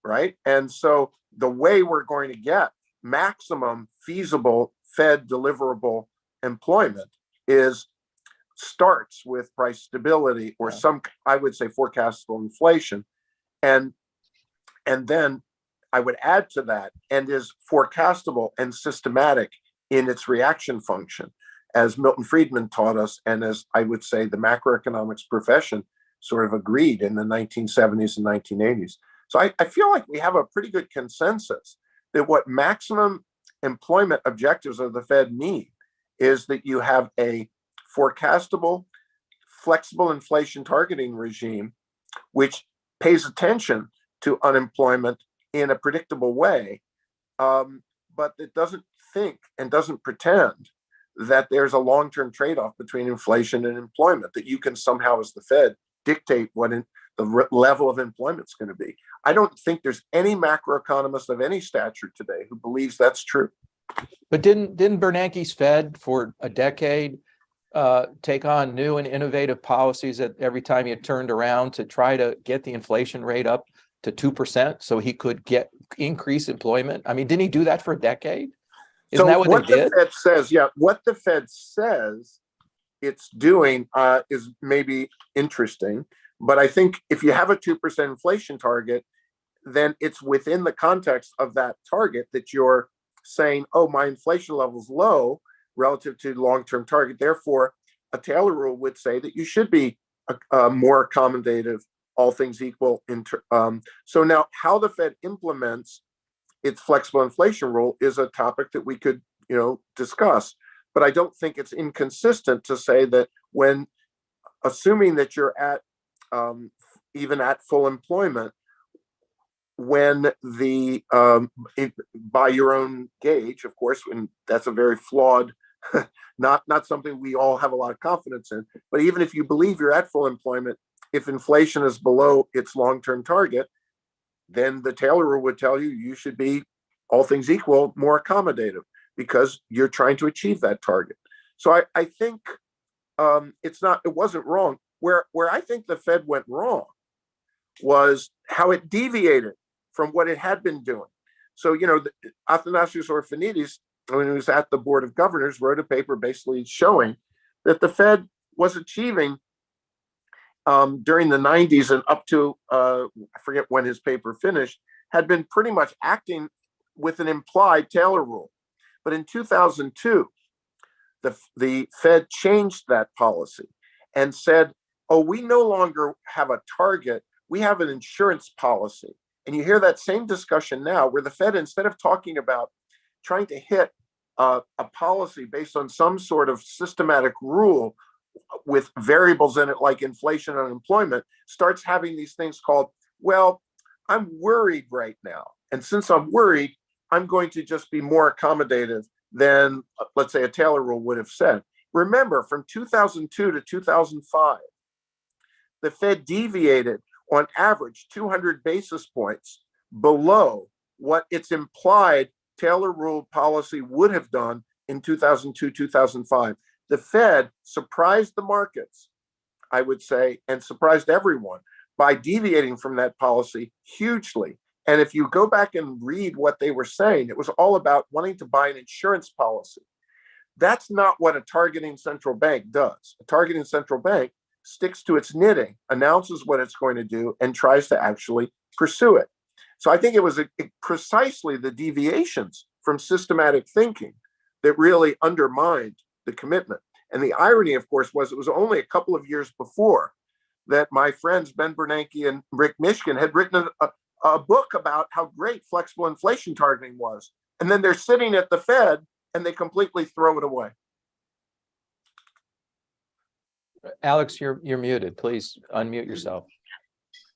Right. And so the way we're going to get maximum feasible Fed deliverable employment starts with price stability or some, I would say, forecastable inflation. And then I would add to that, and is forecastable and systematic in its reaction function, as Milton Friedman taught us, and as I would say the macroeconomics profession sort of agreed in the 1970s and 1980s. So I feel like we have a pretty good consensus that what maximum employment objectives of the Fed mean is that you have a forecastable, flexible inflation targeting regime, which pays attention to unemployment in a predictable way, but it doesn't think and doesn't pretend that there's a long-term trade-off between inflation and employment, that you can somehow, as the Fed, dictate what the level of employment is going to be. I don't think there's any macroeconomist of any stature today who believes that's true. But didn't Bernanke's Fed for a decade take on new and innovative policies at every time he turned around to try to get the inflation rate up to 2% so he could increase employment? Didn't he do that for a decade? Isn't that what they did? The Fed says, what the Fed says it's doing is maybe interesting. But I think if you have a 2% inflation target, then it's within the context of that target that you're saying, oh, my inflation level is low relative to the long-term target. Therefore, a Taylor rule would say that you should be more accommodative, all things equal. So now how the Fed implements its flexible inflation rule is a topic that we could, discuss. but I don't think it's inconsistent to say that when, assuming that you're at even at full employment, when the by your own gauge, of course, and that's a very flawed, not something we all have a lot of confidence in, but even if you believe you're at full employment, if inflation is below its long-term target, then the Taylor rule would tell you you should be, all things equal, more accommodative because you're trying to achieve that target. So I think it wasn't wrong. Where I think the Fed went wrong was how it deviated from what it had been doing. So, Athanasios Orphanides, when he was at the Board of Governors, wrote a paper basically showing that the Fed was achieving during the 90s and up to, I forget when his paper finished, had been pretty much acting with an implied Taylor rule. But in 2002, the Fed changed that policy and said, oh, we no longer have a target, we have an insurance policy. And you hear that same discussion now where the Fed, instead of talking about trying to hit a policy based on some sort of systematic rule with variables in it like inflation and unemployment, starts having these things called, well, I'm worried right now. And since I'm worried, I'm going to just be more accommodative than, let's say, a Taylor rule would have said. Remember, from 2002 to 2005, the Fed deviated on average 200 basis points below what its implied Taylor rule policy would have done in 2002, 2005. The Fed surprised the markets, I would say, and surprised everyone by deviating from that policy hugely. And if you go back and read what they were saying, it was all about wanting to buy an insurance policy. That's not what a targeting central bank does. A targeting central bank sticks to its knitting, announces what it's going to do, and tries to actually pursue it. So I think it was precisely the deviations from systematic thinking that really undermined the commitment. And the irony, of course, was it was only a couple of years before that my friends Ben Bernanke and Rick Mishkin had written a book about how great flexible inflation targeting was. And then they're sitting at the Fed and they completely throw it away. Alex, you're muted. Please unmute yourself.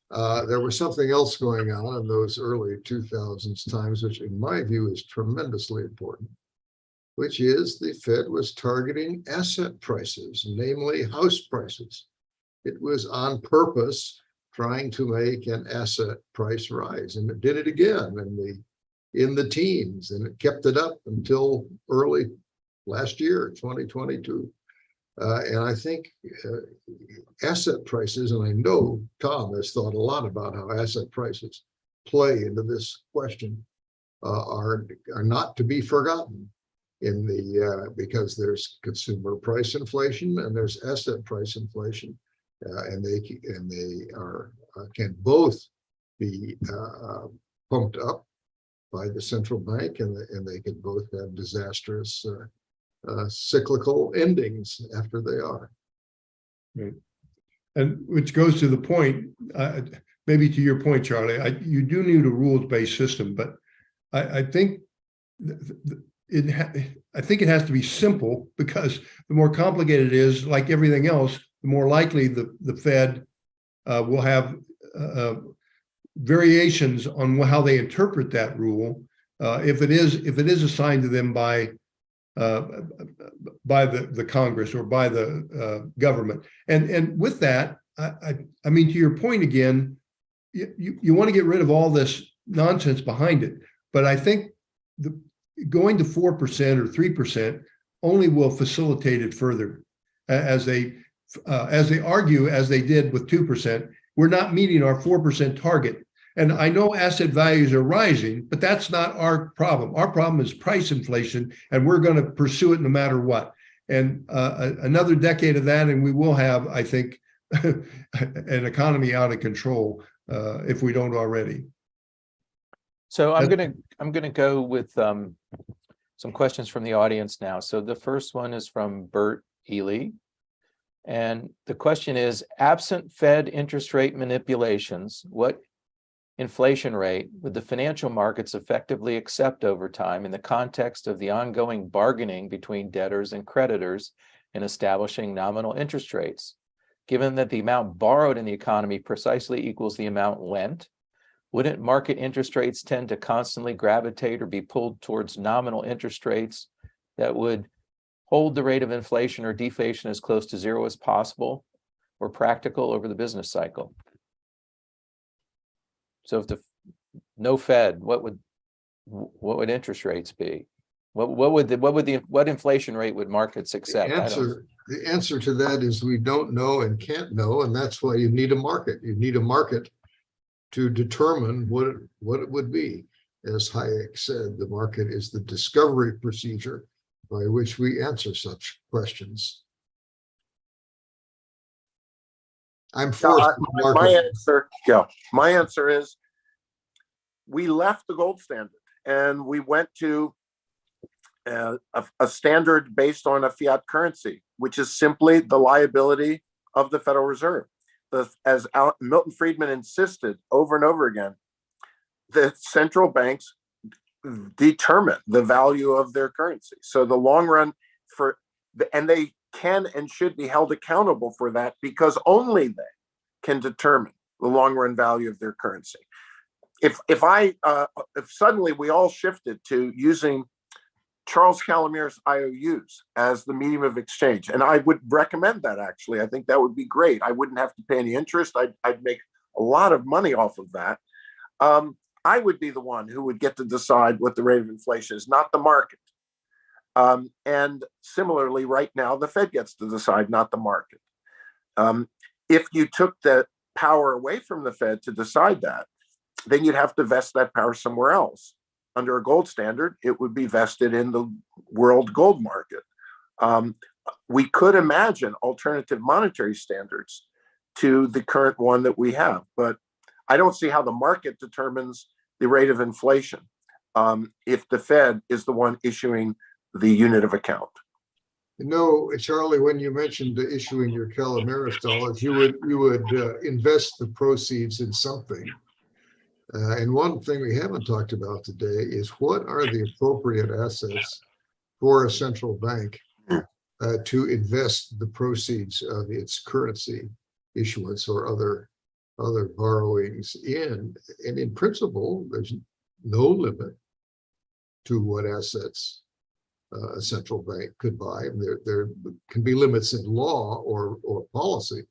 There was something else going on in those early 2000s times, which in my view is tremendously important, which is the Fed was targeting asset prices, namely house prices. It was on purpose trying to make an asset price rise, and it did it again in the teens, and it kept it up until early last year, 2022. And I think asset prices, and I know Tom has thought a lot about how asset prices play into this question, are not to be forgotten because there's consumer price inflation and there's asset price inflation, and they can both be pumped up by the central bank, and they can both have disastrous cyclical endings after they are. Right. And which goes to the point, maybe to your point, Charlie, you do need a rules-based system, but I think it has to be simple, because the more complicated it is, like everything else, the more likely the Fed will have variations on how they interpret that rule, if it is assigned to them by the Congress or by the government. And with that, I mean, to your point again, you want to get rid of all this nonsense behind it. But I think going to 4% or 3% only will facilitate it further, as they argue, as they did with 2%. We're not meeting our 4% target. And I know asset values are rising, but that's not our problem. Our problem is price inflation, and we're going to pursue it no matter what. And another decade of that, and we will have, I think, an economy out of control if we don't already. So I'm gonna go with some questions from the audience now. So the first one is from Bert Ely. And the question is, absent Fed interest rate manipulations, what inflation rate would the financial markets effectively accept over time in the context of the ongoing bargaining between debtors and creditors in establishing nominal interest rates? Given that the amount borrowed in the economy precisely equals the amount lent, wouldn't market interest rates tend to constantly gravitate or be pulled towards nominal interest rates that would hold the rate of inflation or deflation as close to zero as possible or practical over the business cycle? So if no Fed, what would interest rates be? What inflation rate would markets accept? The answer to that is we don't know and can't know, and that's why you need a market. You need a market to determine what it would be. As Hayek said, the market is the discovery procedure by which we answer such questions. I'm forced to my answer is we left the gold standard and we went to a standard based on a fiat currency, which is simply the liability of the Federal Reserve. As Milton Friedman insisted over and over again, the central banks determine the value of their currency. So the long run and they can and should be held accountable for that, because only they can determine the long run value of their currency. If suddenly we all shifted to using Charles Calomire's IOUs as the medium of exchange, and I would recommend that, actually. I think that would be great. I wouldn't have to pay any interest. I'd make a lot of money off of that. I would be the one who would get to decide what the rate of inflation is, not the market. And similarly, right now, the Fed gets to decide, not the market. If you took the power away from the Fed to decide that, then you'd have to vest that power somewhere else. Under a gold standard, it would be vested in the world gold market. We could imagine alternative monetary standards to the current one that we have, but I don't see how the market determines the rate of inflation if the Fed is the one issuing the unit of account. No, Charlie, when you mentioned issuing your Calomiris dollars, you would invest the proceeds in something. And one thing we haven't talked about today is what are the appropriate assets for a central bank to invest the proceeds of its currency issuance or other borrowings in. And in principle, there's no limit to what assets a central bank could buy. There can be limits in law or policy,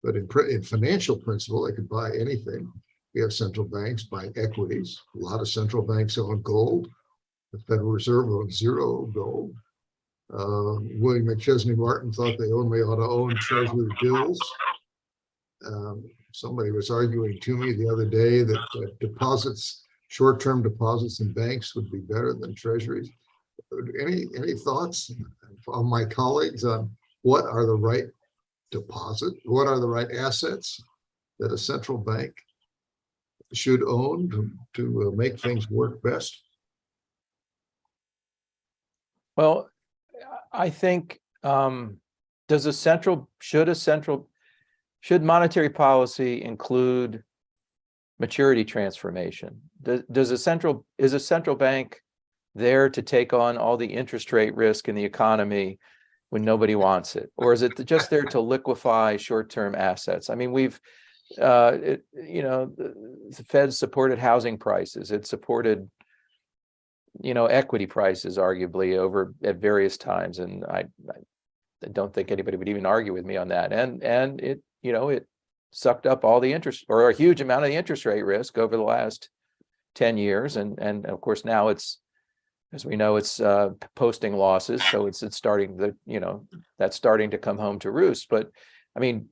but in financial principle, they could buy anything. We have central banks buying equities. A lot of central banks own gold. The Federal Reserve owns zero gold. William McChesney Martin thought they only ought to own treasury bills. Somebody was arguing to me the other day that short-term deposits in banks would be better than treasuries. Any thoughts on my colleagues on what are the right what are the right assets that a central bank should own to make things work best? Well, I think should monetary policy include maturity transformation? Is a central bank there to take on all the interest rate risk in the economy when nobody wants it, or is it just there to liquefy short-term assets? I mean, the Fed supported housing prices. It supported, equity prices, arguably, at various times, and I don't think anybody would even argue with me on that. And it sucked up all the interest, or a huge amount of the interest rate risk over the last 10 years, and of course now it's, as we know, it's posting losses, so it's starting that's starting to come home to roost. But I mean,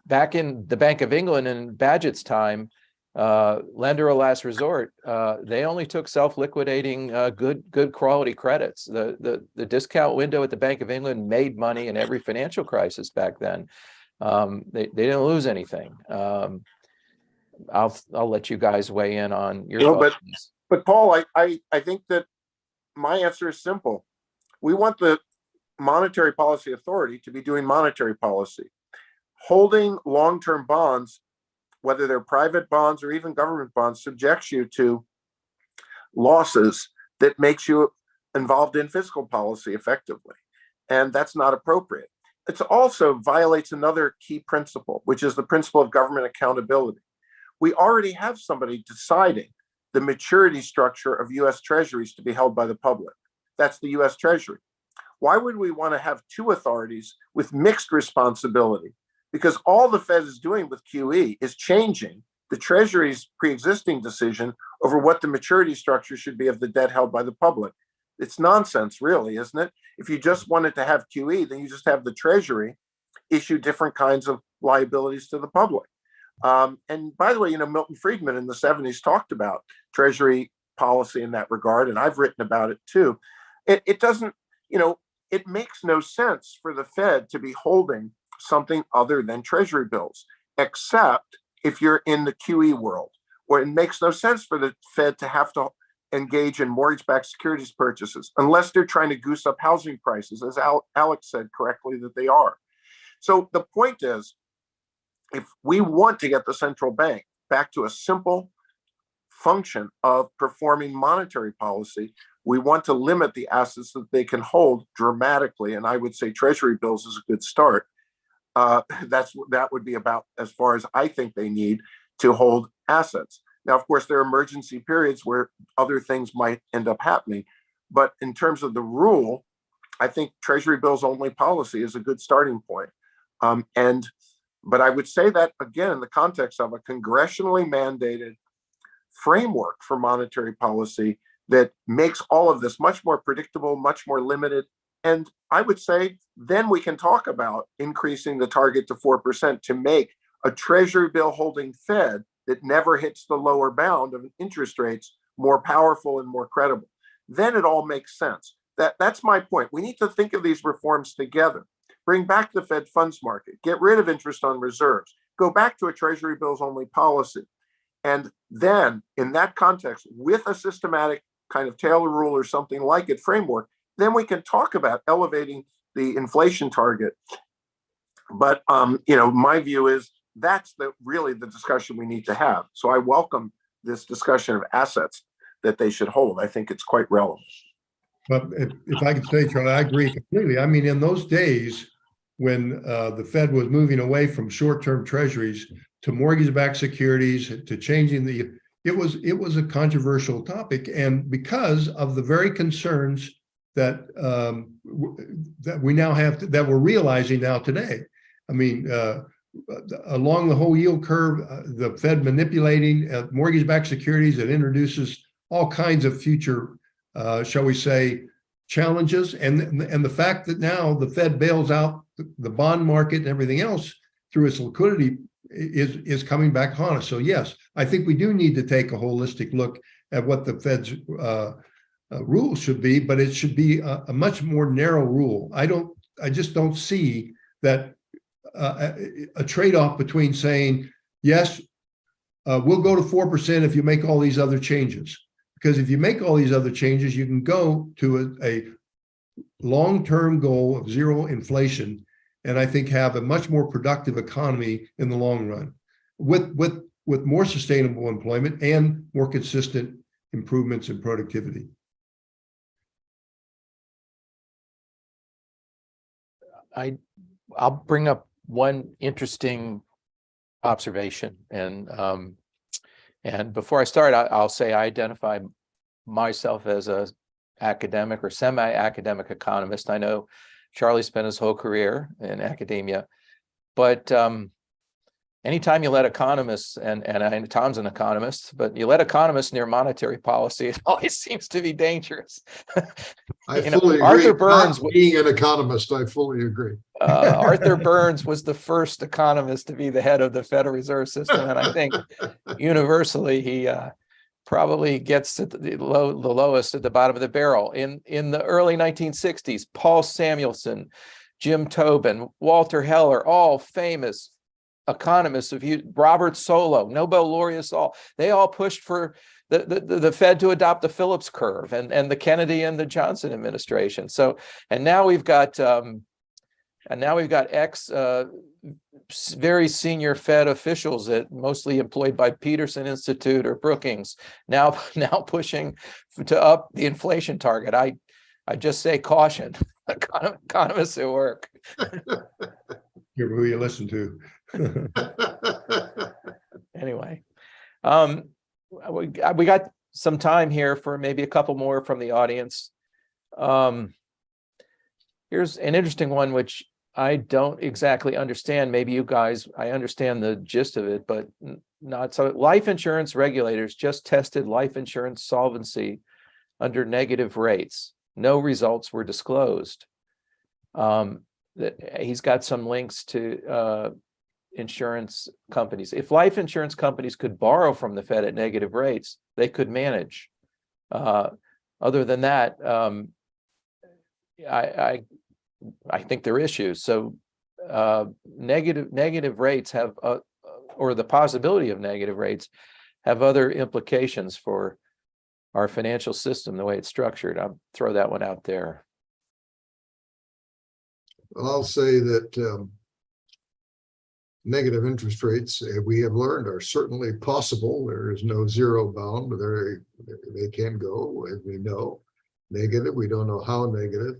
back in the Bank of England in Bagehot's time, lender of last resort, they only took self-liquidating good quality credits. The discount window at the Bank of England made money in every financial crisis back then. They didn't lose anything. I'll let you guys weigh in on your thoughts. But Paul, I think that my answer is simple. We want the Monetary Policy Authority to be doing monetary policy. Holding long-term bonds whether they're private bonds or even government bonds, subjects you to losses that makes you involved in fiscal policy effectively. And that's not appropriate. It also violates another key principle, which is the principle of government accountability. We already have somebody deciding the maturity structure of US Treasuries to be held by the public. That's the US Treasury. Why would we want to have two authorities with mixed responsibility? Because all the Fed is doing with QE is changing the Treasury's pre-existing decision over what the maturity structure should be of the debt held by the public. It's nonsense, really, isn't it? If you just wanted to have QE, then you just have the Treasury issue different kinds of liabilities to the public. And by the way, Milton Friedman in the 70s talked about Treasury policy in that regard, and I've written about it too. It doesn't, it makes no sense for the Fed to be holding something other than Treasury bills, except if you're in the QE world, or it makes no sense for the Fed to have to engage in mortgage-backed securities purchases unless they're trying to goose up housing prices, as Alex said correctly that they are. So the point is, if we want to get the central bank back to a simple function of performing monetary policy, we want to limit the assets that they can hold dramatically. And I would say Treasury bills is a good start. That would be about as far as I think they need to hold assets. Now, of course, there are emergency periods where other things might end up happening. But in terms of the rule, I think Treasury bills only policy is a good starting point. But I would say that, again, in the context of a congressionally mandated framework for monetary policy that makes all of this much more predictable, much more limited. And I would say then we can talk about increasing the target to 4% to make a Treasury bill holding Fed that never hits the lower bound of interest rates more powerful and more credible. Then it all makes sense. That's my point. We need to think of these reforms together. Bring back the Fed funds market, get rid of interest on reserves, go back to a Treasury bills only policy. And then in that context, with a systematic kind of Taylor rule or something like it framework, then we can talk about elevating the inflation target. But my view is that's really the discussion we need to have. So I welcome this discussion of assets that they should hold. I think it's quite relevant. But if I could say, Charlie, I agree completely. I mean, in those days when the Fed was moving away from short-term treasuries to mortgage-backed securities, to changing it was a controversial topic. And because of the very concerns that that we now have, that we're realizing now today. I mean, along the whole yield curve, the Fed manipulating mortgage-backed securities, that introduces all kinds of future, shall we say, challenges. And the fact that now the Fed bails out the bond market and everything else through its liquidity is coming back on us. So yes, I think we do need to take a holistic look at what the Fed's rule should be, but it should be a much more narrow rule. I just don't see that a trade-off between saying, yes, we'll go to 4% if you make all these other changes. Because if you make all these other changes, you can go to a long-term goal of zero inflation, and I think have a much more productive economy in the long run, with more sustainable employment and more consistent improvements in productivity. I'll bring up one interesting observation, and before I start, I'll say I identify myself as a academic or semi-academic economist. I know Charlie spent his whole career in academia, but anytime you let economists, and Tom's an economist, but you let economists near monetary policy, it always seems to be dangerous. I fully agree. Arthur Burns, not being an economist, I fully agree. Arthur Burns was the first economist to be the head of the Federal Reserve System, and I think universally he probably gets at the lowest at the bottom of the barrel. In the early 1960s, Paul Samuelson, Jim Tobin, Walter Heller, all famous economists, Robert Solow, Nobel laureates, they all pushed for the Fed to adopt the Phillips curve, and the Kennedy and the Johnson administration. So, and now we've got very senior Fed officials that mostly employed by Peterson Institute or Brookings now pushing to up the inflation target. I just say caution, economists at work. You're who you listen to. Anyway, we got some time here for maybe a couple more from the audience. Here's an interesting one, which I don't exactly understand. Maybe you guys, I understand the gist of it, but not so. Life insurance regulators just tested life insurance solvency under negative rates. No results were disclosed. He's got some links to insurance companies. If life insurance companies could borrow from the Fed at negative rates, they could manage. Other than that, I think there are issues. So negative rates have, or the possibility of negative rates, have other implications for our financial system, the way it's structured. I'll throw that one out there. Well, I'll say that negative interest rates, we have learned, are certainly possible. There is no zero bound. They can go, as we know, negative. We don't know how negative.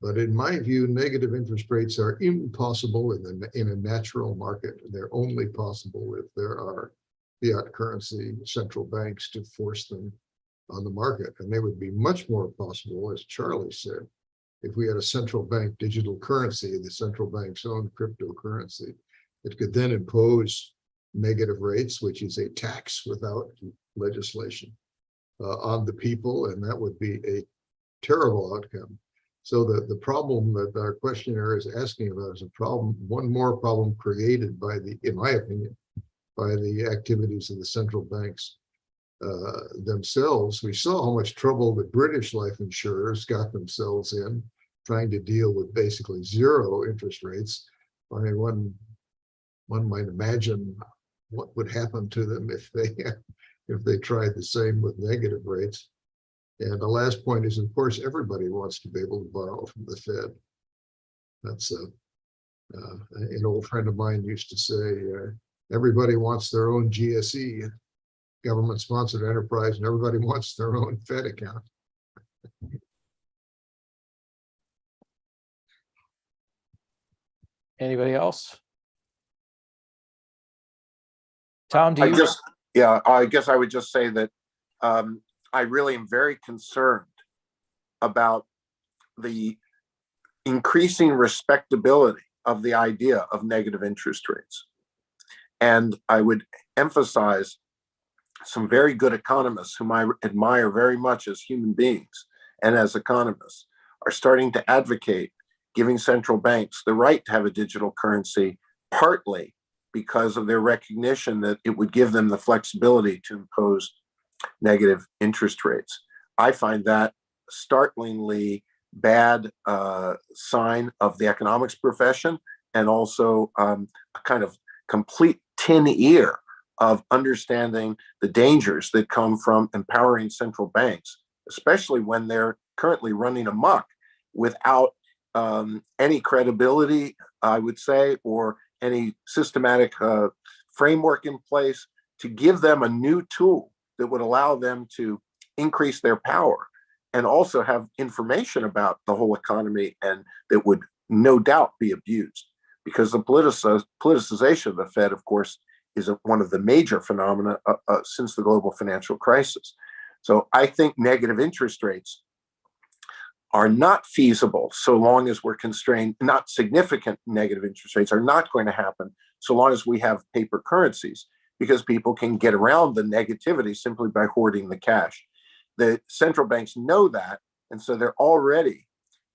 But in my view, negative interest rates are impossible in a natural market. They're only possible if there are fiat currency central banks to force them on the market. And they would be much more possible, as Charlie said, if we had a central bank digital currency, the central bank's own cryptocurrency. It could then impose negative rates, which is a tax without legislation on the people, and that would be a terrible outcome. So the problem that our questionnaire is asking about is a problem, one more problem created by in my opinion, by the activities of the central banks themselves. We saw how much trouble the British life insurers got themselves in trying to deal with basically zero interest rates. I mean, one might imagine what would happen to them if they tried the same with negative rates. And the last point is, of course, everybody wants to be able to borrow from the Fed. That's an old friend of mine used to say, everybody wants their own GSE, government-sponsored enterprise, and everybody wants their own Fed account. Anybody else? Tom, do you? I guess I would just say that I really am very concerned about the increasing respectability of the idea of negative interest rates. And I would emphasize some very good economists whom I admire very much as human beings and as economists are starting to advocate giving central banks the right to have a digital currency, partly because of their recognition that it would give them the flexibility to impose negative interest rates. I find that startlingly bad sign of the economics profession, and also a kind of complete tin ear of understanding the dangers that come from empowering central banks, especially when they're currently running amok without any credibility, I would say, or any systematic framework in place to give them a new tool that would allow them to increase their power and also have information about the whole economy, and that would no doubt be abused, because the politicization of the Fed, of course, is one of the major phenomena since the global financial crisis. So I think negative interest rates are not feasible so long as we're constrained. Not significant negative interest rates are not going to happen so long as we have paper currencies, because people can get around the negativity simply by hoarding the cash. The central banks know that, and so they're already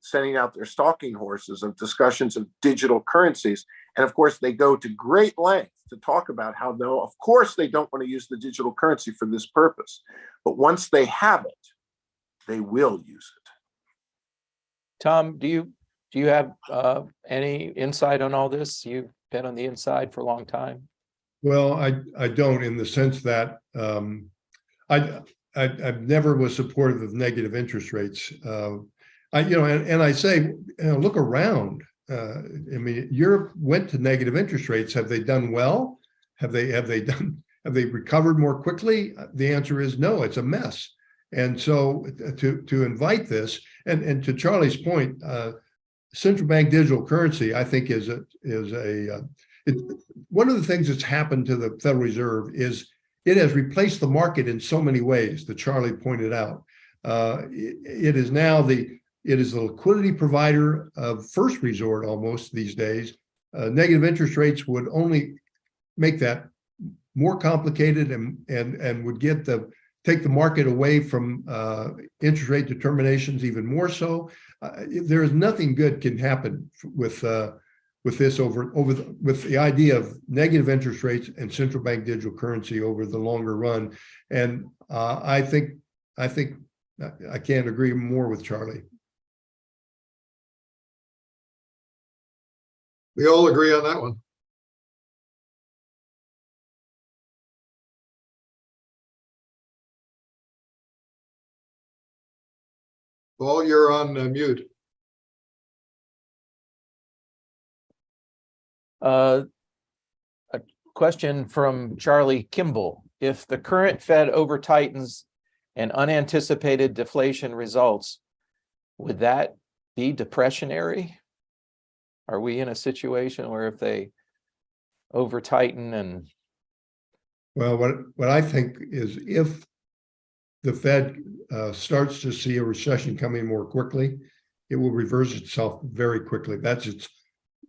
sending out their stalking horses of discussions of digital currencies. And of course, they go to great length to talk about how, no, of course, they don't want to use the digital currency for this purpose. But once they have it, they will use it. Tom, do you have any insight on all this? You've been on the inside for a long time. Well, I don't, in the sense that I never was supportive of negative interest rates. I say, look around. I mean, Europe went to negative interest rates. Have they done well? Have they recovered more quickly? The answer is no, it's a mess. And so to invite this, and to Charlie's point, central bank digital currency, I think one of the things that's happened to the Federal Reserve is it has replaced the market in so many ways that Charlie pointed out. It is the liquidity provider of first resort almost these days. Negative interest rates would only make that more complicated and would take the market away from interest rate determinations even more so. There is nothing good can happen with this with the idea of negative interest rates and central bank digital currency over the longer run. And I think I can't agree more with Charlie. We all agree on that one. Paul, you're on mute. A question from Charlie Kimball. If the current Fed over tightens and unanticipated deflation results, would that be depressionary? Are we in a situation where if they over tighten and? Well, what I think is if the Fed starts to see a recession coming more quickly, it will reverse itself very quickly. That's its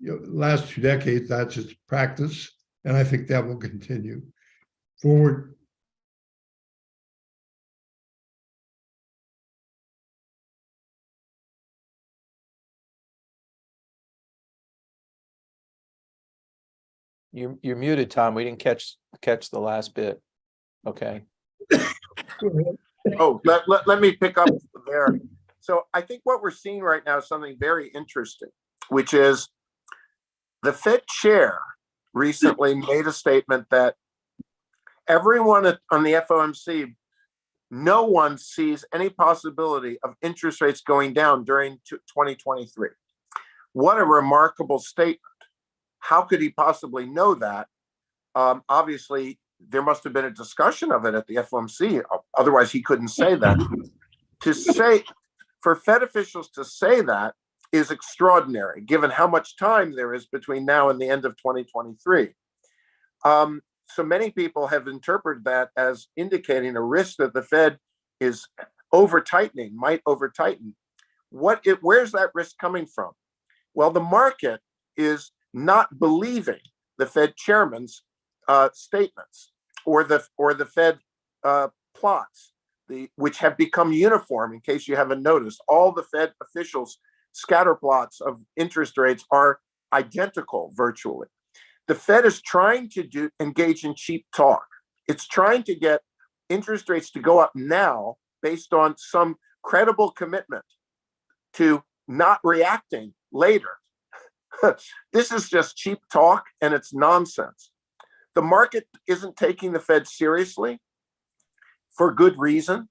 last 2 decades, that's its practice. And I think that will continue forward. You're muted, Tom. We didn't catch the last bit. Okay. Oh, let me pick up there. So I think what we're seeing right now is something very interesting, which is the Fed chair recently made a statement that everyone on the FOMC, no one sees any possibility of interest rates going down during 2023. What a remarkable statement. How could he possibly know that? Obviously, there must have been a discussion of it at the FOMC. Otherwise, he couldn't say that. For Fed officials to say that is extraordinary, given how much time there is between now and the end of 2023. So many people have interpreted that as indicating a risk that the Fed is over-tightening, might over-tighten. Where's that risk coming from? Well, the market is not believing the Fed chairman's statements or the Fed plots, which have become uniform. In case you haven't noticed, all the Fed officials' scatter plots of interest rates are identical virtually. The Fed is trying to engage in cheap talk. It's trying to get interest rates to go up now based on some credible commitment to not reacting later. This is just cheap talk and it's nonsense. The market isn't taking the Fed seriously for good reason.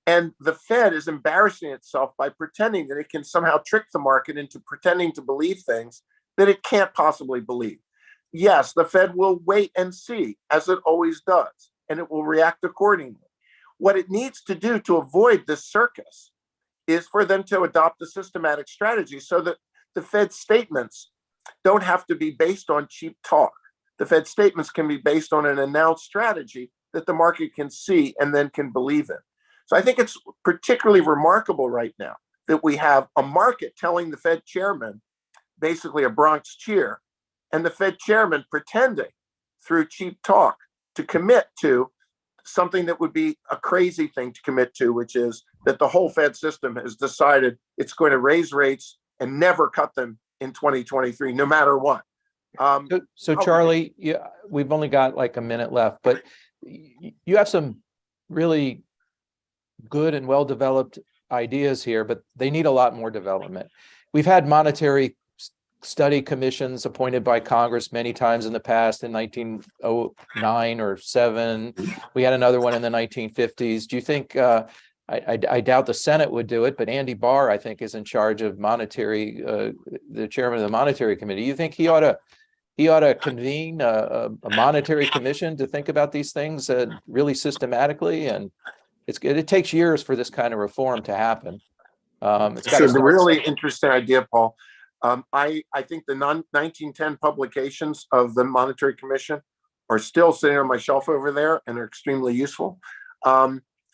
And the Fed is embarrassing itself by pretending that it can somehow trick the market into pretending to believe things that it can't possibly believe. Yes, the Fed will wait and see, as it always does, and it will react accordingly. What it needs to do to avoid this circus is for them to adopt a systematic strategy so that the Fed statements don't have to be based on cheap talk. The Fed statements can be based on an announced strategy that the market can see and then can believe in. So I think it's particularly remarkable right now that we have a market telling the Fed chairman basically a Bronx cheer, and the Fed chairman pretending through cheap talk to commit to something that would be a crazy thing to commit to, which is that the whole Fed system has decided it's going to raise rates and never cut them in 2023, no matter what. So Charlie, we've only got like a minute left, but you have some really good and well-developed ideas here, but they need a lot more development. We've had monetary study commissions appointed by Congress many times in the past, in 1909 or 7. We had another one in the 1950s. Do you think I doubt the Senate would do it, but Andy Barr, I think, is in charge of monetary, the chairman of the monetary committee. You think he ought to convene a monetary commission to think about these things really systematically? And it takes years for this kind of reform to happen. It's got to It's a start. really interesting idea, Paul. I think the 1910 publications of the Monetary Commission are still sitting on my shelf over there and are extremely useful.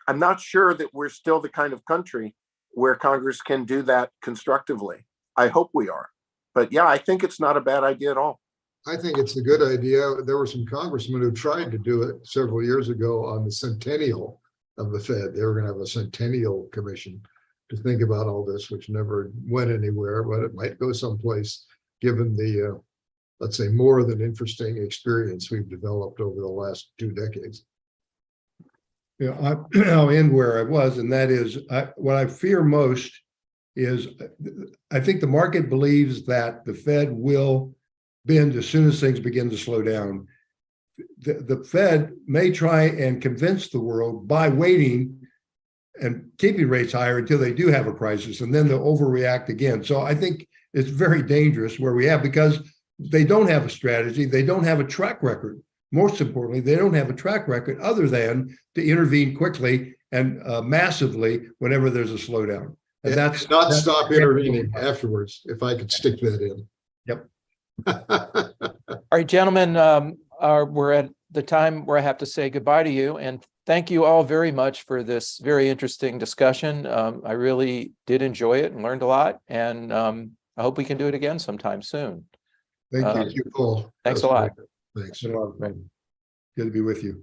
I'm not sure that we're still the kind of country where Congress can do that constructively. I hope we are. But yeah, I think it's not a bad idea at all. I think it's a good idea. There were some congressmen who tried to do it several years ago on the centennial of the Fed. They were going to have a centennial commission to think about all this, which never went anywhere, but it might go someplace given the, let's say, more than interesting experience we've developed over the last 2 decades. Yeah, I'll end where I was, and that is what I fear most is I think the market believes that the Fed will bend as soon as things begin to slow down. The Fed may try and convince the world by waiting and keeping rates higher until they do have a crisis, and then they'll overreact again. So I think it's very dangerous where we have, because they don't have a strategy, they don't have a track record. Most importantly, they don't have a track record other than to intervene quickly and massively whenever there's a slowdown. And that's not stop intervening afterwards, if I could stick that in. Yep. All right, gentlemen, we're at the time where I have to say goodbye to you, and thank you all very much for this very interesting discussion. I really did enjoy it and learned a lot, and I hope we can do it again sometime soon. Thank you. Thank you, Paul. Thanks a lot. Thanks. Good to be with you.